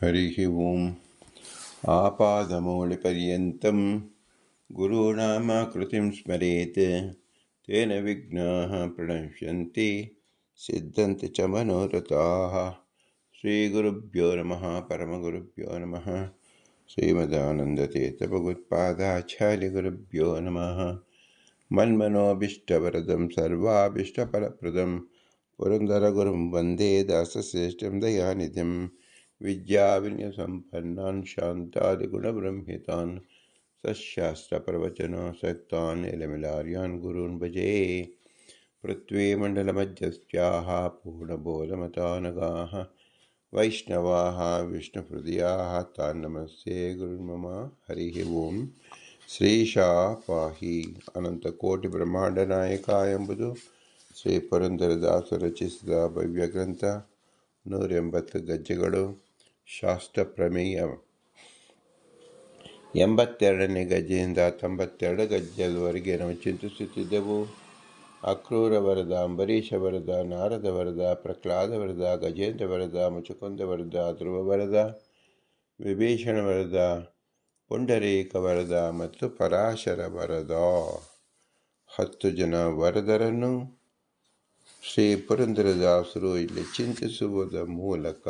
हरिः ओम् आपादमौलिपर्यन्तं गुरूणामाकृतिं स्मरेत् तेन विघ्नाः प्रणश्यन्ति सिद्धन्ति च मनोरथाः। श्रीगुरुभ्यो नमः। परमगुरुभ्यो नमः। श्रीमदानन्दतीर्थभगवत्पादाचार्यगुरुभ्यो नमः। मन्मनोऽभीष्टवरदं सर्वाभीष्टफलप्रदं पुरन्दरगुरुं वन्दे दासश्रेष्ठं दयानिधिं विद्याविनयसम्पन्नान् शान्तादिगुणब्रह्मितान् सशास्त्रप्रवचनासक्तान् निलमिलार्यान् गुरून् भजे। पृथ्वीमण्डलमध्यस्थाः पूर्णबोधमतानगाः वैष्णवाः विष्णुहृदयाः तान् नमस्ते गुरुर्मम। हरिः ओಂ। ಶ್ರೀಶಾ ಪಾಹಿ ಅನಂತಕೋಟಿ ಬ್ರಹ್ಮಾಂಡ ಎಂಬುದು ಶ್ರೀ ಪುರಂದರದಾಸ ರಚಿಸಿದ ಭವ್ಯ ಗ್ರಂಥ. 180 ಗಜ್ಜೆಗಳು. ಶಾಸ್ತ್ರ ಪ್ರಮೇಯ 82ನೇ ಗಜ್ಜೆಯಿಂದ 92 ಗಜ್ಜೆಯವರೆಗೆ ನಾವು ಚಿಂತಿಸುತ್ತಿದ್ದೆವು. ಅಕ್ರೂರ ವರದ, ಅಂಬರೀಷ ವರದ, ನಾರದ ವರದ, ಪ್ರಹ್ಲಾದ ವರದ, ಗಜೇಂದ್ರ ವರದ, ಮುಚುಕುಂದ ವರದ, ಧ್ರುವ ವರದ, ವಿಭೀಷಣ ವರದ, ಪುಂಡರೀಕ ವರದ ಮತ್ತು ಪರಾಶರ ವರದ 10 ಜನ ವರದರನ್ನು ಶ್ರೀ ಪುರಂದರದಾಸರು ಇಲ್ಲಿ ಚಿಂತಿಸುವುದರ ಮೂಲಕ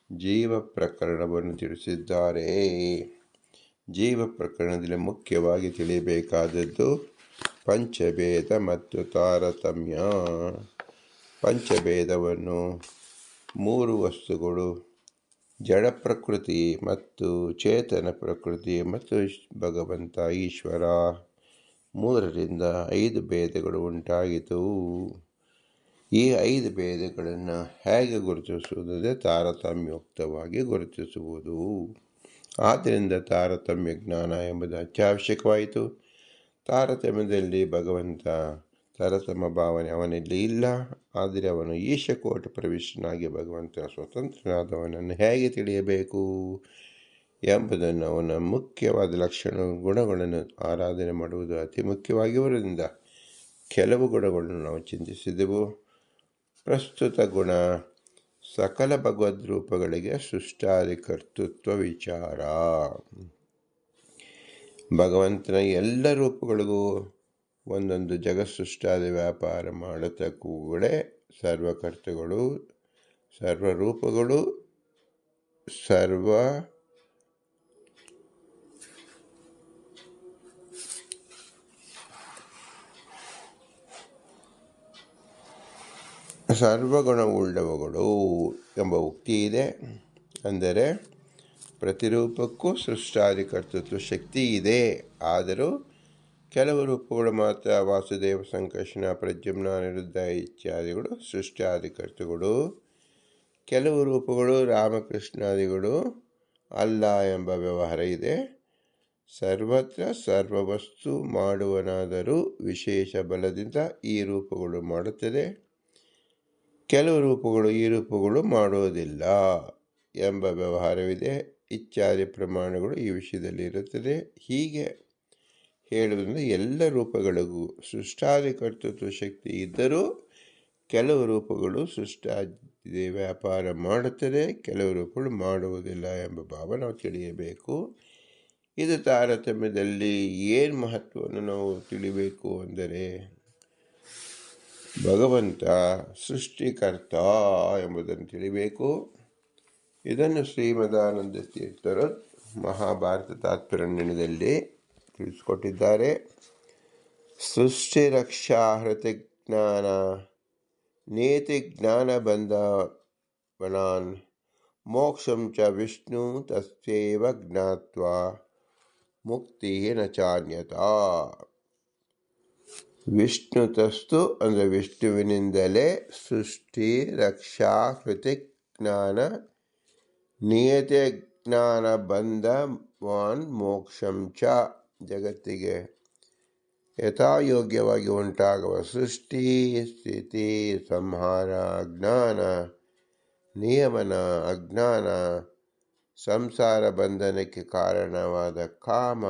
ಜೀವ ಪ್ರಕರಣವನ್ನು ತಿಳಿಸಿದ್ದಾರೆ. ಜೀವ ಪ್ರಕರಣದಲ್ಲಿ ಮುಖ್ಯವಾಗಿ ತಿಳಿಯಬೇಕಾದದ್ದು ಪಂಚಭೇದ ಮತ್ತು ತಾರತಮ್ಯ. ಪಂಚಭೇದವನ್ನು 3 ವಸ್ತುಗಳು, ಜಡ ಪ್ರಕೃತಿ ಮತ್ತು ಚೇತನ ಪ್ರಕೃತಿ ಮತ್ತು ಭಗವಂತ ಈಶ್ವರ, 3ರಿಂದ 5 ಭೇದಗಳು ಉಂಟಾಯಿತು. ಈ 5 ಭೇದಗಳನ್ನು ಹೇಗೆ ಗುರುತಿಸುವುದಂದರೆ ತಾರತಮ್ಯಯುಕ್ತವಾಗಿ ಗುರುತಿಸುವುದು. ಆದ್ದರಿಂದ ತಾರತಮ್ಯ ಜ್ಞಾನ ಎಂಬುದು ಅತ್ಯವಶ್ಯಕವಾಯಿತು. ತಾರತಮ್ಯದಲ್ಲಿ ಭಗವಂತ ತಾರತಮ್ಯ ಭಾವನೆ ಅವನಲ್ಲಿ ಇಲ್ಲ. ಆದರೆ ಅವನು ಈಶಕೋಟ ಪ್ರವಿಷ್ಟನಾಗಿ ಭಗವಂತನ ಸ್ವತಂತ್ರನಾದವನನ್ನು ಹೇಗೆ ತಿಳಿಯಬೇಕು ಎಂಬುದನ್ನು ಅವನ ಮುಖ್ಯವಾದ ಲಕ್ಷಣ ಗುಣಗಳನ್ನು ಆರಾಧನೆ ಮಾಡುವುದು ಅತಿ ಮುಖ್ಯವಾಗಿರುವುದರಿಂದ ಕೆಲವು ಗುಣಗಳನ್ನು ನಾವು ಚಿಂತಿಸಿದೆವು. ಪ್ರಸ್ತುತ ಗುಣ ಸಕಲ ಭಗವದ್ ರೂಪಗಳಿಗೆ ಸೃಷ್ಟಾದಿ ಕರ್ತೃತ್ವ ವಿಚಾರ. ಭಗವಂತನ ಎಲ್ಲ ರೂಪಗಳಿಗೂ ಒಂದೊಂದು ಜಗತ್ಸೃಷ್ಟಾದಿ ವ್ಯಾಪಾರ ಮಾಡತಕ್ಕೂಗಳೇ ಸರ್ವಕರ್ತಗಳು, ಸರ್ವರೂಪಗಳು, ಸರ್ವಗುಣವುಳ್ಳವುಗಳು ಎಂಬ ಉಕ್ತಿ ಇದೆ. ಅಂದರೆ ಪ್ರತಿರೂಪಕ್ಕೂ ಸೃಷ್ಟಾದಿ ಕರ್ತೃತ್ವ ಶಕ್ತಿ ಇದೆ. ಆದರೂ ಕೆಲವು ರೂಪಗಳು ಮಾತ್ರ ವಾಸುದೇವ, ಸಂಕರ್ಷಣ, ಪ್ರದ್ಯುಮ್ನ, ಅನಿರುದ್ಧ ಇತ್ಯಾದಿಗಳು ಸೃಷ್ಟಾದಿಕರ್ತೃಗಳು. ಕೆಲವು ರೂಪಗಳು ರಾಮಕೃಷ್ಣಾದಿಗಳು ಅಲ್ಲ ಎಂಬ ವ್ಯವಹಾರ ಇದೆ. ಸರ್ವತ್ರ ಸರ್ವವಸ್ತು ಮಾಡುವನಾದರೂ ವಿಶೇಷ ಬಲದಿಂದ ಈ ರೂಪಗಳು ಮಾಡುತ್ತದೆ. ಕೆಲವು ರೂಪಗಳು ಈ ರೂಪಗಳು ಮಾಡುವುದಿಲ್ಲ ಎಂಬ ವ್ಯವಹಾರವಿದೆ. ಇತ್ಯಾದಿ ಪ್ರಮಾಣಗಳು ಈ ವಿಷಯದಲ್ಲಿ ಇರುತ್ತದೆ. ಹೀಗೆ ಹೇಳುವುದರಿಂದ ಎಲ್ಲ ರೂಪಗಳಿಗೂ ಸೃಷ್ಟಾದಿ ಕರ್ತೃತ್ವ ಶಕ್ತಿ ಇದ್ದರೂ ಕೆಲವು ರೂಪಗಳು ಸೃಷ್ಟಾದಿ ವ್ಯಾಪಾರ ಮಾಡುತ್ತದೆ, ಕೆಲವು ರೂಪಗಳು ಮಾಡುವುದಿಲ್ಲ ಎಂಬ ಭಾವ ನಾವು ತಿಳಿಯಬೇಕು. ಇದು ತಾರತಮ್ಯದಲ್ಲಿ ಏನು ಮಹತ್ವವನ್ನು ನಾವು ತಿಳಿಬೇಕು ಅಂದರೆ ಭಗವಂತ ಸೃಷ್ಟಿಕರ್ತ ಎಂಬುದನ್ನು ತಿಳಿಬೇಕು. ಇದನ್ನು ಶ್ರೀಮದಾನಂದ ತೀರ್ಥರು ಮಹಾಭಾರತ ತಾತ್ಪರ್ಯದಲ್ಲಿ ತಿಳಿಸಿಕೊಟ್ಟಿದ್ದಾರೆ. ಸೃಷ್ಟಿ ರಕ್ಷಾ ಹೃತಿ ಜ್ಞಾನ ನೇತಿ ಜ್ಞಾನ ಬಂಧವನಾನ್ ಮೋಕ್ಷಂ ಚ ವಿಷ್ಣು ತಸ್ಯೈವ ಜ್ಞಾತ್ವಾ ಮುಕ್ತಿ ನ ಚಾನ್ಯತಾ. ವಿಷ್ಣು ತಸ್ತು ಅಂದರೆ ವಿಷ್ಣುವಿನಿಂದಲೇ ಸೃಷ್ಟಿ ರಕ್ಷಾ ಹೃತಿ ಜ್ಞಾನ ನಿಯತ ಜ್ಞಾನ ಬಂಧವಾನ್ ಮೋಕ್ಷಂ ಚ. ಜಗತ್ತಿಗೆ ಯಥಾಯೋಗ್ಯವಾಗಿ ಉಂಟಾಗುವ ಸೃಷ್ಟಿ, ಸ್ಥಿತಿ, ಸಂಹಾರ, ಜ್ಞಾನ, ನಿಯಮನ, ಅಜ್ಞಾನ, ಸಂಸಾರ ಬಂಧನಕ್ಕೆ ಕಾರಣವಾದ ಕಾಮ,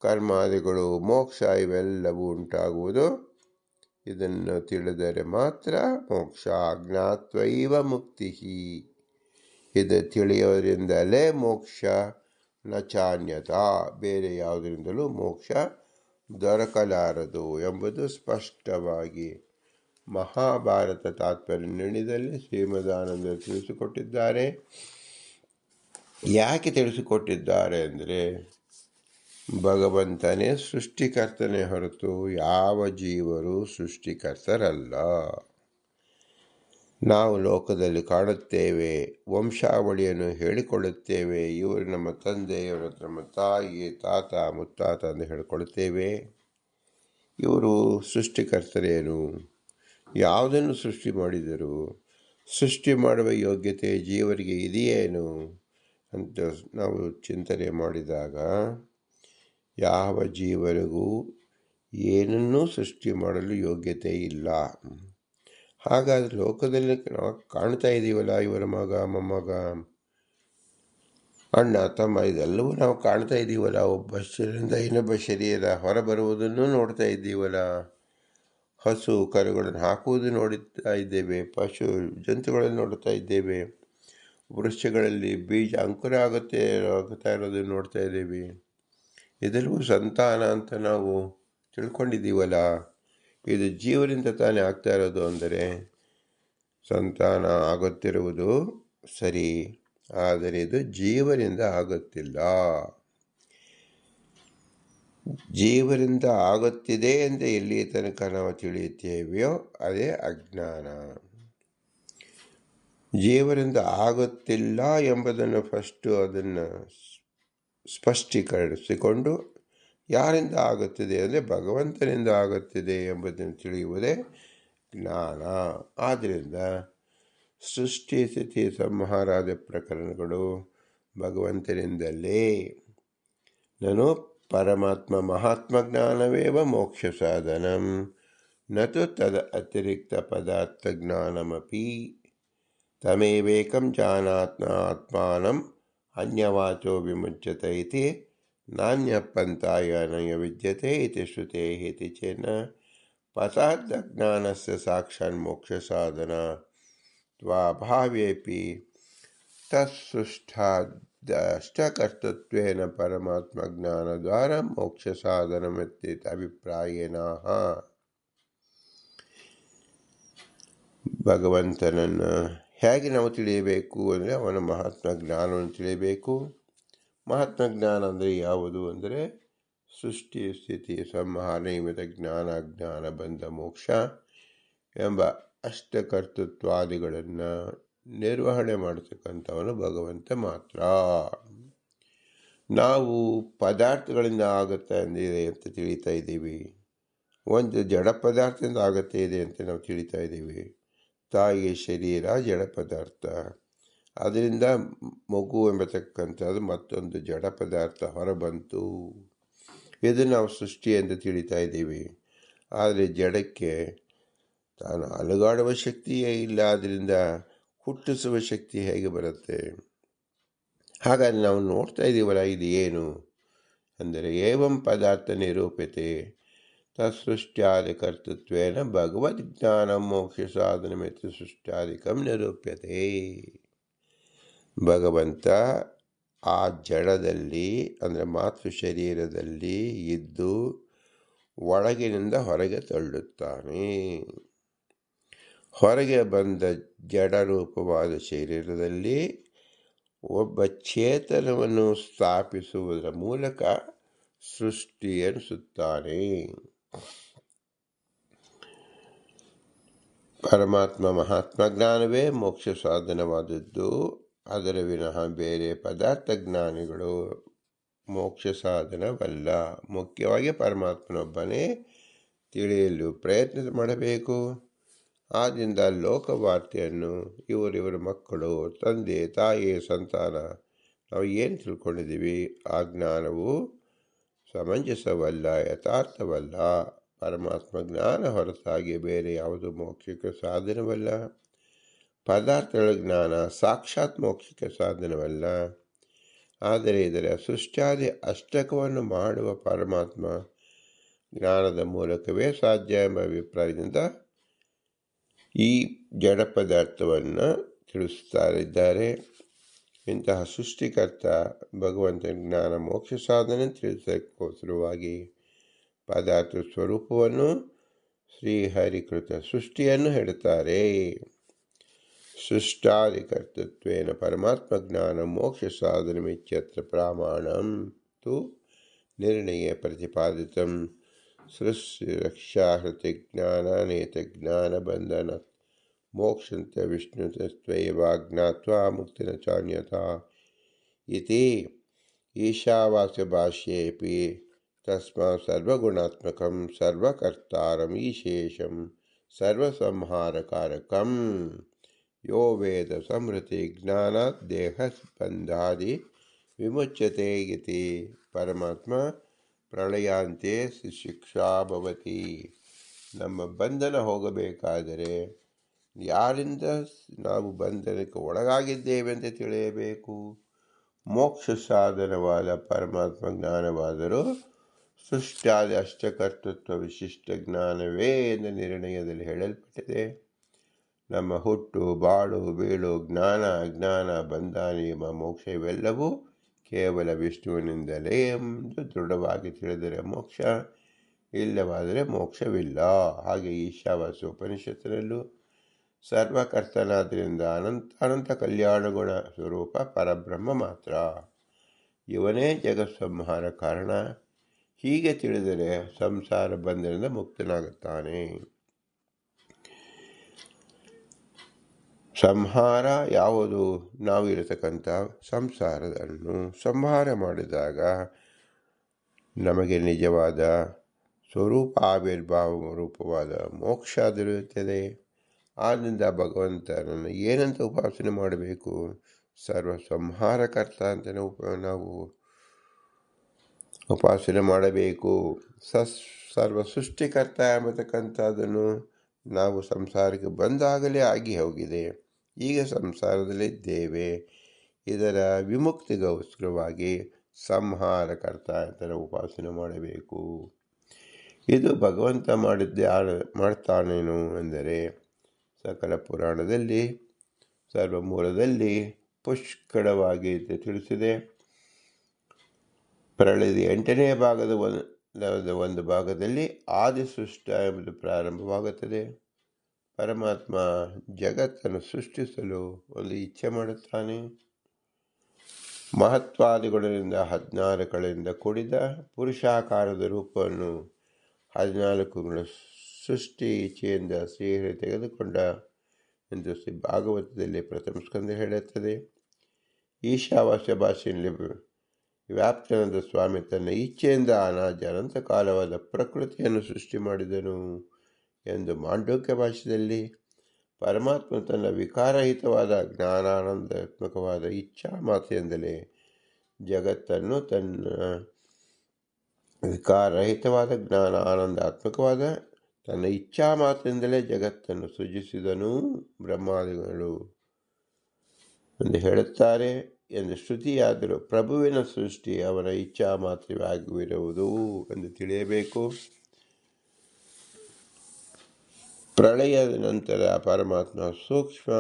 ಕರ್ಮಾದಿಗಳು, ಮೋಕ್ಷ ಇವೆಲ್ಲವೂ ಉಂಟಾಗುವುದು. ಇದನ್ನು ತಿಳಿದರೆ ಮಾತ್ರ ಮೋಕ್ಷ. ಜ್ಞಾತ್ವೈವ ಮುಕ್ತಿ. ಇದು ತಿಳಿಯೋದ್ರಿಂದಲೇ ಮೋಕ್ಷ ನ ಚಾನ್ಯತಾ, ಬೇರೆ ಯಾವುದರಿಂದಲೂ ಮೋಕ್ಷ ದೊರಕಲಾರದು ಎಂಬುದು ಸ್ಪಷ್ಟವಾಗಿ ಮಹಾಭಾರತ ತಾತ್ಪರ್ಯ ನಿರ್ಣಯದಲ್ಲಿ ಶ್ರೀಮದಾನಂದರು ತಿಳಿಸಿಕೊಟ್ಟಿದ್ದಾರೆ. ಯಾಕೆ ತಿಳಿಸಿಕೊಟ್ಟಿದ್ದಾರೆ ಅಂದರೆ, ಭಗವಂತನೇ ಸೃಷ್ಟಿಕರ್ತನೇ ಹೊರತು ಯಾವ ಜೀವರು ಸೃಷ್ಟಿಕರ್ತರಲ್ಲ. ನಾವು ಲೋಕದಲ್ಲಿ ಕಾಣುತ್ತೇವೆ, ವಂಶಾವಳಿಯನ್ನು ಹೇಳಿಕೊಳ್ಳುತ್ತೇವೆ, ಇವರು ನಮ್ಮ ತಂದೆ, ಇವರು ನಮ್ಮ ತಾಯಿ, ತಾತ, ಮುತ್ತಾತ ಅಂತ ಹೇಳಿಕೊಳ್ಳುತ್ತೇವೆ. ಇವರು ಸೃಷ್ಟಿಕರ್ತರೇನು? ಯಾವುದನ್ನು ಸೃಷ್ಟಿ ಮಾಡಿದರು? ಸೃಷ್ಟಿ ಮಾಡುವ ಯೋಗ್ಯತೆ ಜೀವರಿಗೆ ಇದೆಯೇನು ಅಂತ ನಾವು ಚಿಂತನೆ ಮಾಡಿದಾಗ ಯಾವ ಜೀವರಿಗೂ ಏನನ್ನೂ ಸೃಷ್ಟಿ ಮಾಡಲು ಯೋಗ್ಯತೆ ಇಲ್ಲ. ಹಾಗಾದರೆ ಲೋಕದಲ್ಲಿ ನಾವು ಕಾಣ್ತಾ ಇದ್ದೀವಲ್ಲ, ಇವರ ಮಗ, ಮೊಮ್ಮಗ, ಅಣ್ಣ, ತಮ್ಮ, ಇದೆಲ್ಲವೂ ನಾವು ಕಾಣ್ತಾ ಇದ್ದೀವಲ್ಲ. ಒಬ್ಬ ಶರೀರದಿಂದ ಇನ್ನೊಬ್ಬ ಶರೀರ ಹೊರಬರುವುದನ್ನು ನೋಡ್ತಾ ಇದ್ದೀವಲ್ಲ. ಹಸು ಕರುಗಳನ್ನು ಹಾಕುವುದು ನೋಡುತ್ತಾ ಇದ್ದೇವೆ, ಪಶು ಜಂತುಗಳನ್ನು ನೋಡುತ್ತಾ ಇದ್ದೇವೆ, ವೃಕ್ಷಗಳಲ್ಲಿ ಬೀಜ ಅಂಕುರ ಆಗುತ್ತಾ ಇರೋದನ್ನು ನೋಡ್ತಾ ಇದ್ದೇವೆ. ಇದೆಲ್ಲವೂ ಸಂತಾನ ಅಂತ ನಾವು ತಿಳ್ಕೊಂಡಿದ್ದೀವಲ್ಲ. ಇದು ಜೀವರಿಂದ ತಾನೇ ಆಗ್ತಾ ಇರೋದು. ಅಂದರೆ ಸಂತಾನ ಆಗುತ್ತಿರುವುದು ಸರಿ, ಆದರೆ ಇದು ಜೀವರಿಂದ ಆಗುತ್ತಿಲ್ಲ. ಜೀವರಿಂದ ಆಗುತ್ತಿದೆ ಎಂದು ಎಲ್ಲಿ ತನಕ ನಾವು ತಿಳಿಯುತ್ತೇವೆಯೋ ಅದೇ ಅಜ್ಞಾನ. ಜೀವರಿಂದ ಆಗುತ್ತಿಲ್ಲ ಎಂಬುದನ್ನು ಫಸ್ಟು ಅದನ್ನು ಸ್ಪಷ್ಟೀಕರಿಸಿಕೊಂಡು, ಯಾರಿಂದ ಆಗುತ್ತಿದೆ ಅಂದರೆ ಭಗವಂತನಿಂದ ಆಗುತ್ತಿದೆ ಎಂಬುದನ್ನು ತಿಳಿಯುವುದೇ ಜ್ಞಾನ. ಆದ್ದರಿಂದ ಸೃಷ್ಟಿ ಸ್ಥಿತಿ ಸಂಹಾರಾದ ಪ್ರಕರಣಗಳು ಭಗವಂತನಿಂದಲೇ. ನಾನು ಪರಮಾತ್ಮ ಮಹಾತ್ಮ ಜ್ಞಾನವೇವ ಮೋಕ್ಷ ಸಾಧನಂ ನತು ತದ ಅತಿರಿಕ್ತ ಪದಾರ್ಥ ಜ್ಞಾನಮಪಿ ತಮೇವೇಕಂ ಜಾನಾತ್ಮ ಆತ್ಮಾನಂ ಅನ್ಯವಾಚೋ ವಿಮುಚ್ಯತೆ ಇತಿ ನಾನ್ಯ ಪಂಥಾಯ ನಯ ವಿದ್ಯತೆ ಇತಿ ಶ್ರುತೇ ಇತಿ ಚೇನ ಪದಾರ್ಥಜ್ಞಾನಸ್ಯ ಸಾಕ್ಷಾತ್ ಮೋಕ್ಷ ಸಾಧನ ತ್ವಾಭಾವೇಪಿ ತತ್ಸೃಷ್ಟಾದಷ್ಟಕರ್ತೃತ್ವೇನ ಪರಮಾತ್ಮ ಜ್ಞಾನದ್ವಾರ ಮೋಕ್ಷ ಸಾಧನಮಿತಿ ಅಭಿಪ್ರಾಯೇನ. ಭಗವಂತನನ್ನು ಹೇಗೆ ನಾವು ತಿಳಿಯಬೇಕು ಅಂದರೆ ಅವನ ಮಹಾತ್ಮ ಜ್ಞಾನವನ್ನು ತಿಳಿಯಬೇಕು. ಮಹಾತ್ಮ ಜ್ಞಾನ ಅಂದರೆ ಯಾವುದು ಅಂದರೆ ಸೃಷ್ಟಿ ಸ್ಥಿತಿ ಸಂಹಾರ ನಿಮಿತ್ತ ಜ್ಞಾನ ಅಜ್ಞಾನ ಬಂಧ ಮೋಕ್ಷ ಎಂಬ ಅಷ್ಟಕರ್ತೃತ್ವಾದಿಗಳನ್ನು ನಿರ್ವಹಣೆ ಮಾಡತಕ್ಕಂಥವನು ಭಗವಂತ ಮಾತ್ರ. ನಾವು ಪದಾರ್ಥಗಳಿಂದ ಆಗುತ್ತಾ ಇದೆ ಅಂತ ತಿಳಿತಾ ಇದ್ದೀವಿ. ಒಂದು ಜಡ ಪದಾರ್ಥದಿಂದ ಆಗುತ್ತೆ ಇದೆ ಅಂತ ನಾವು ತಿಳಿತಾ ಇದ್ದೀವಿ. ತಾಯಿಯ ಶರೀರ ಜಡ ಪದಾರ್ಥ, ಅದರಿಂದ ಮಗು ಎಂಬತಕ್ಕಂಥದ್ದು ಮತ್ತೊಂದು ಜಡ ಪದಾರ್ಥ ಹೊರಬಂತು. ಇದು ನಾವು ಸೃಷ್ಟಿ ಎಂದು ತಿಳಿತಾ ಇದ್ದೀವಿ. ಆದರೆ ಜಡಕ್ಕೆ ತಾನು ಅಲುಗಾಡುವ ಶಕ್ತಿಯೇ ಇಲ್ಲ, ಅದರಿಂದ ಹುಟ್ಟಿಸುವ ಶಕ್ತಿ ಹೇಗೆ ಬರುತ್ತೆ? ಹಾಗಾಗಿ ನಾವು ನೋಡ್ತಾ ಇದ್ದೀವಲ್ಲ, ಇದು ಏನು ಅಂದರೆ ಏವಂ ಪದಾರ್ಥ ನಿರೂಪ್ಯತೆ ತತ್ಸೃಷ್ಟ್ಯಾದಿ ಕರ್ತೃತ್ವೇನ ಭಗವದ್ಜ್ಞಾನ ಮೋಕ್ಷ ಸಾಧನಮಿತಿ ಸೃಷ್ಟ್ಯಾದಿಕಂ ನಿರೂಪ್ಯತೆ. ಭಗವಂತ ಆ ಜಡದಲ್ಲಿ ಅಂದರೆ ಮಾತೃ ಶರೀರದಲ್ಲಿ ಇದ್ದು ಒಳಗಿನಿಂದ ಹೊರಗೆ ತಳ್ಳುತ್ತಾನೆ. ಹೊರಗೆ ಬಂದ ಜಡರೂಪವಾದ ಶರೀರದಲ್ಲಿ ಒಬ್ಬ ಚೇತನವನ್ನು ಸ್ಥಾಪಿಸುವುದರ ಮೂಲಕ ಸೃಷ್ಟಿ ಎನಿಸುತ್ತಾನೆ. ಪರಮಾತ್ಮ ಮಹಾತ್ಮ ಜ್ಞಾನವೇ ಮೋಕ್ಷ ಸಾಧನವಾದದ್ದು. ಅದರ ವಿನಃ ಬೇರೆ ಪದಾರ್ಥ ಜ್ಞಾನಿಗಳು ಮೋಕ್ಷ ಸಾಧನವಲ್ಲ. ಮುಖ್ಯವಾಗಿ ಪರಮಾತ್ಮನೊಬ್ಬನೇ ತಿಳಿಯಲು ಪ್ರಯತ್ನ ಮಾಡಬೇಕು. ಆದ್ದರಿಂದ ಲೋಕವಾರ್ತೆಯನ್ನು ಇವರಿವರ ಮಕ್ಕಳು, ತಂದೆ, ತಾಯಿ, ಸಂತಾನ, ನಾವು ಏನು ತಿಳ್ಕೊಂಡಿದ್ದೀವಿ ಆ ಜ್ಞಾನವು ಸಮಂಜಸವಲ್ಲ, ಯಥಾರ್ಥವಲ್ಲ. ಪರಮಾತ್ಮ ಜ್ಞಾನ ಹೊರತಾಗಿ ಬೇರೆ ಯಾವುದು ಮೋಕ್ಷಕ್ಕೆ ಸಾಧನವಲ್ಲ. ಪದಾರ್ಥಗಳ ಜ್ಞಾನ ಸಾಕ್ಷಾತ್ ಮೋಕ್ಷಕ್ಕೆ ಸಾಧನವಲ್ಲ. ಆದರೆ ಇದರ ಸೃಷ್ಟ್ಯಾದಿ ಅಷ್ಟಕವನ್ನು ಮಾಡುವ ಪರಮಾತ್ಮ ಜ್ಞಾನದ ಮೂಲಕವೇ ಸಾಧ್ಯ ಎಂಬ ಅಭಿಪ್ರಾಯದಿಂದ ಈ ಜಡ ಪದಾರ್ಥವನ್ನು ತಿಳಿಸ್ತಾ ಇದ್ದಾರೆ. ಇಂತಹ ಸೃಷ್ಟಿಕರ್ತ ಭಗವಂತ ಜ್ಞಾನ ಮೋಕ್ಷ ಸಾಧನೆ ತಿಳಿಸೋಸಲುವಾಗಿ ಪದಾರ್ಥ ಸ್ವರೂಪವನ್ನು ಶ್ರೀಹರಿಕೃತ ಸೃಷ್ಟಿಯನ್ನು ಹೇಳುತ್ತಾರೆ. ಸೃಷ್ಟಾದಿಕರ್ತತ್ವೇನ ಪರಮಾತ್ಮ ಜ್ಞಾನ ಮೋಕ್ಷ ಸಾಧನಮಿತ್ಯತ್ರ ಪ್ರಮಾಣಂ ತು ನಿರ್ಣಯ ಪ್ರತಿಪಾದಿತಂ. ಸೃಷ್ಟಿರಕ್ಷಾ ಹೃತಿ ಜ್ಞಾನೇತ ಜ್ಞಾನ ಬಂಧನ ಮೋಕ್ಷಂತ ವಿಷ್ಣುತಸ್ತ್ವೈವ ಜ್ಞಾತ್ವಾ ಮುಕ್ತಿನ ಚಾನ್ಯತಾ ಇತಿ ಈಶಾವಾಸ್ಯ ಭಾಷ್ಯೇಪಿ ತಸ್ಮಾತ್ ಸರ್ವಗುಣಾತ್ಮಕಂ ಸರ್ವಕರ್ತಾರಂ ಈಶೇಷಂ ಸರ್ವಸಂಹಾರಕಾರಕಂ ಯೋ ವೇದ ಸಂಹೃತಿ ಜ್ಞಾನಾತ್ ದೇಹಸ್ಪಂದಾದಿ ವಿಮುಚ್ಯತೆ ಇತಿ. ಪರಮಾತ್ಮ ಪ್ರಳಯಾಂತೆ ಶಿಕ್ಷಾ ಭವತಿ. ನಮ್ಮ ಬಂಧನ ಹೋಗಬೇಕಾದರೆ ಯಾರಿಂದ ನಾವು ಬಂಧನಕ್ಕೆ ಒಳಗಾಗಿದ್ದೇವೆ ಅಂತ ತಿಳಿಯಬೇಕು. ಮೋಕ್ಷ ಸಾಧನವಾದ ಪರಮಾತ್ಮ ಜ್ಞಾನವಾದರೂ ಸೃಷ್ಟಿಯಾದ ಅಷ್ಟಕರ್ತೃತ್ವ ವಿಶಿಷ್ಟ ಜ್ಞಾನವೇ ಎಂದು ನಿರ್ಣಯದಲ್ಲಿ ಹೇಳಲ್ಪಟ್ಟಿದೆ. ನಮ್ಮ ಹುಟ್ಟು ಬಾಳು ಬೀಳು ಜ್ಞಾನ ಅಜ್ಞಾನ ಬಂಧ ನಿಯಮ ಮೋಕ್ಷ ಇವೆಲ್ಲವೂ ಕೇವಲ ವಿಷ್ಣುವಿನಿಂದಲೇ ಎಂದು ದೃಢವಾಗಿ ತಿಳಿದರೆ ಮೋಕ್ಷ, ಇಲ್ಲವಾದರೆ ಮೋಕ್ಷವಿಲ್ಲ. ಹಾಗೆ ಈಶಾವಾಸ್ಯ ಉಪನಿಷತ್ತಿನಲ್ಲೂ ಸರ್ವಕರ್ತನಾದ್ದರಿಂದ ಅನಂತ ಕಲ್ಯಾಣ ಗುಣ ಸ್ವರೂಪ ಪರಬ್ರಹ್ಮ ಮಾತ್ರ, ಇವನೇ ಜಗತ್ಸಂಹಾರ ಕಾರಣ. ಹೀಗೆ ತಿಳಿದರೆ ಸಂಸಾರ ಬಂಧನದಿಂದ ಮುಕ್ತನಾಗುತ್ತಾನೆ. ಸಂಹಾರ ಯಾವುದು? ನಾವು ಇರತಕ್ಕಂಥ ಸಂಸಾರವನ್ನು ಸಂಹಾರ ಮಾಡಿದಾಗ ನಮಗೆ ನಿಜವಾದ ಸ್ವರೂಪ ಆವಿರ್ಭಾವ ರೂಪವಾದ ಮೋಕ್ಷ ದೊರೆಯುತ್ತದೆ. ಆದ್ದರಿಂದ ಭಗವಂತನನ್ನು ಏನಂತ ಉಪಾಸನೆ ಮಾಡಬೇಕು? ಸರ್ವ ಸಂಹಾರಕರ್ತ ಅಂತ ನಾವು ಉಪಾಸನೆ ಮಾಡಬೇಕು. ಸರ್ವ ಸೃಷ್ಟಿಕರ್ತ ಎಂಬತಕ್ಕಂಥದ್ದನ್ನು ನಾವು ಸಂಸಾರಕ್ಕೆ ಬಂದಾಗಲೇ ಆಗಿ ಹೋಗಿದೆ. ಈಗ ಸಂಸಾರದಲ್ಲಿದ್ದೇವೆ. ಇದರ ವಿಮುಕ್ತಿಗೋಸ್ಕರವಾಗಿ ಸಂಹಾರಕರ್ತ ಅಂತ ಉಪಾಸನೆ ಮಾಡಬೇಕು. ಇದು ಭಗವಂತ ಮಾಡ್ತಾನೇನು ಎಂದರೆ ಸಕಲ ಪುರಾಣದಲ್ಲಿ ಸರ್ವಮೂಲದಲ್ಲಿ ಪುಷ್ಕಳವಾಗಿ ತಿಳಿಸಿದೆ. ಪ್ರಳಯದ 8ನೇ ಭಾಗದ ಒಂದು ಭಾಗದಲ್ಲಿ ಆದಿ ಸೃಷ್ಟ ಎಂಬುದು ಪ್ರಾರಂಭವಾಗುತ್ತದೆ. ಪರಮಾತ್ಮ ಜಗತ್ತನ್ನು ಸೃಷ್ಟಿಸಲು ಒಂದು ಇಚ್ಛೆ ಮಾಡುತ್ತಾನೆ. ಮಹತ್ವಾದಿಗಳಿಂದ 14 ಕಳೆಯಿಂದ ಕೂಡಿದ ಪುರುಷಾಕಾರದ ರೂಪವನ್ನು 14 ಗುಣ ಸೃಷ್ಟಿ ಇಚ್ಛೆಯಿಂದ ಶ್ರೀಹರಿ ತೆಗೆದುಕೊಂಡ ಎಂದು ಶ್ರೀ ಭಾಗವತದಲ್ಲಿ ಪ್ರಥಮ ಸ್ಕಂದ ಹೇಳುತ್ತದೆ. ಈಶಾವಾಸ್ಯ ಭಾಷೆಯಲ್ಲಿ ವ್ಯಾಪ್ತನಾದ ಸ್ವಾಮಿ ತನ್ನ ಇಚ್ಛೆಯಿಂದ ಅನಂತ ಕಾಲವಾದ ಪ್ರಕೃತಿಯನ್ನು ಸೃಷ್ಟಿ ಮಾಡಿದನು ಎಂದು ಮಾಂಡೂಕ್ಯ ಭಾಷೆಯಲ್ಲಿ ಪರಮಾತ್ಮ ತನ್ನ ವಿಕಾರಹಿತವಾದ ಜ್ಞಾನಾನಂದಾತ್ಮಕವಾದ ಇಚ್ಛಾ ಮಾತೆಯಿಂದಲೇ ಜಗತ್ತನ್ನು ತನ್ನ ವಿಕಾರರಹಿತವಾದ ಜ್ಞಾನ ಆನಂದಾತ್ಮಕವಾದ ತನ್ನ ಇಚ್ಛಾ ಮಾತಿನಿಂದಲೇ ಜಗತ್ತನ್ನು ಸೃಜಿಸಿದನು ಬ್ರಹ್ಮಾದಿಗಳು ಎಂದು ಹೇಳುತ್ತಾರೆ ಎಂದು ಶ್ರುತಿಯಾದರೂ ಪ್ರಭುವಿನ ಸೃಷ್ಟಿ ಅವನ ಇಚ್ಛಾ ಮಾತ್ರವೇ ಆಗಿರುವುದು ಎಂದು ತಿಳಿಯಬೇಕು. ಪ್ರಳಯದ ನಂತರ ಪರಮಾತ್ಮ ಸೂಕ್ಷ್ಮ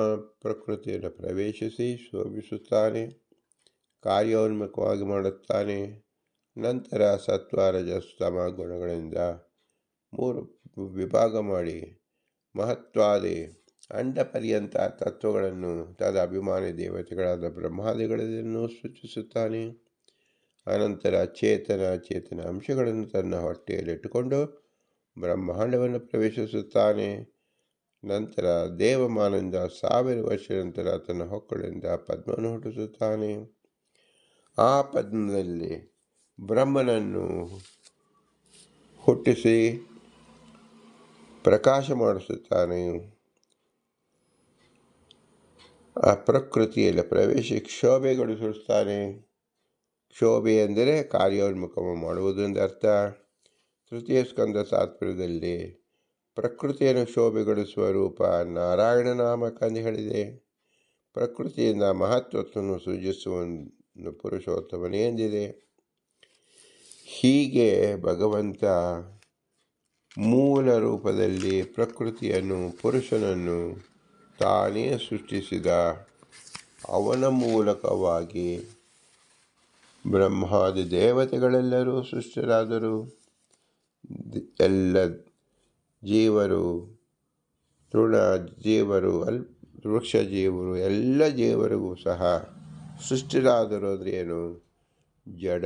ಪ್ರಕೃತಿಯನ್ನು ಪ್ರವೇಶಿಸಿ ಶೋಭಿಸುತ್ತಾನೆ, ಕಾರ್ಯೋನ್ಮುಖವಾಗಿ ಮಾಡುತ್ತಾನೆ. ನಂತರ ಸತ್ವ ರಜಸ್ ತಮ ಗುಣಗಳಿಂದ 3 ವಿಭಾಗ ಮಾಡಿ ಮಹತ್ವಾದಿ ಅಂಡ ಪರ್ಯಂತ ತತ್ವಗಳನ್ನು ತದ ಅಭಿಮಾನಿ ದೇವತೆಗಳಾದ ಬ್ರಹ್ಮಾದಿಗಳನ್ನು ಸೂಚಿಸುತ್ತಾನೆ. ಅನಂತರ ಚೇತನ ಅಂಶಗಳನ್ನು ತನ್ನ ಹೊಟ್ಟೆಯಲ್ಲಿಟ್ಟುಕೊಂಡು ಬ್ರಹ್ಮಾಂಡವನ್ನು ಪ್ರವೇಶಿಸುತ್ತಾನೆ. ನಂತರ ದೇವಮಾನದಿಂದ 1000 ವರ್ಷ ನಂತರ ತನ್ನ ಹೊಕ್ಕಳಿಂದ ಪದ್ಮವನ್ನು ಹುಟ್ಟಿಸುತ್ತಾನೆ. ಆ ಪದ್ಮದಲ್ಲಿ ಬ್ರಹ್ಮನನ್ನು ಹುಟ್ಟಿಸಿ ಪ್ರಕಾಶ ಮಾಡಿಸುತ್ತಾನೆ. ಆ ಪ್ರಕೃತಿಯಲ್ಲಿ ಪ್ರವೇಶಿ ಕ್ಷೋಭೆಗೊಳಿಸುತ್ತಾನೆ. ಕ್ಷೋಭೆ ಎಂದರೆ ಕಾರ್ಯೋನ್ಮುಖ ಮಾಡುವುದು ಎಂದರ್ಥ. ತೃತೀಯ ಸ್ಕಂದ ತಾತ್ಪರ್ಯದಲ್ಲಿ ಪ್ರಕೃತಿಯನ್ನು ಕ್ಷೋಭೆಗೊಳಿಸುವ ರೂಪ ನಾರಾಯಣ ನಾಮಕ ಎಂದು ಹೇಳಿದೆ. ಪ್ರಕೃತಿಯಿಂದ ಮಹತ್ವವನ್ನು ಸೃಜಿಸುವ ಪುರುಷೋತ್ತಮನೇ ಎಂದಿದೆ. ಹೀಗೆ ಭಗವಂತ ಮೂಲ ರೂಪದಲ್ಲಿ ಪ್ರಕೃತಿಯನ್ನು ಪುರುಷನನ್ನು ತಾನೇ ಸೃಷ್ಟಿಸಿದ. ಅವನ ಮೂಲಕವಾಗಿ ಬ್ರಹ್ಮಾದಿ ದೇವತೆಗಳೆಲ್ಲರೂ ಸೃಷ್ಟರಾದರು. ಎಲ್ಲ ಜೀವರು, ತೃಣ ಜೀವರು, ವೃಕ್ಷ ಜೀವರು, ಎಲ್ಲ ಜೀವರಿಗೂ ಸಹ ಸೃಷ್ಟಿರಾದರು ಅಂದರೆ ಏನು? ಜಡ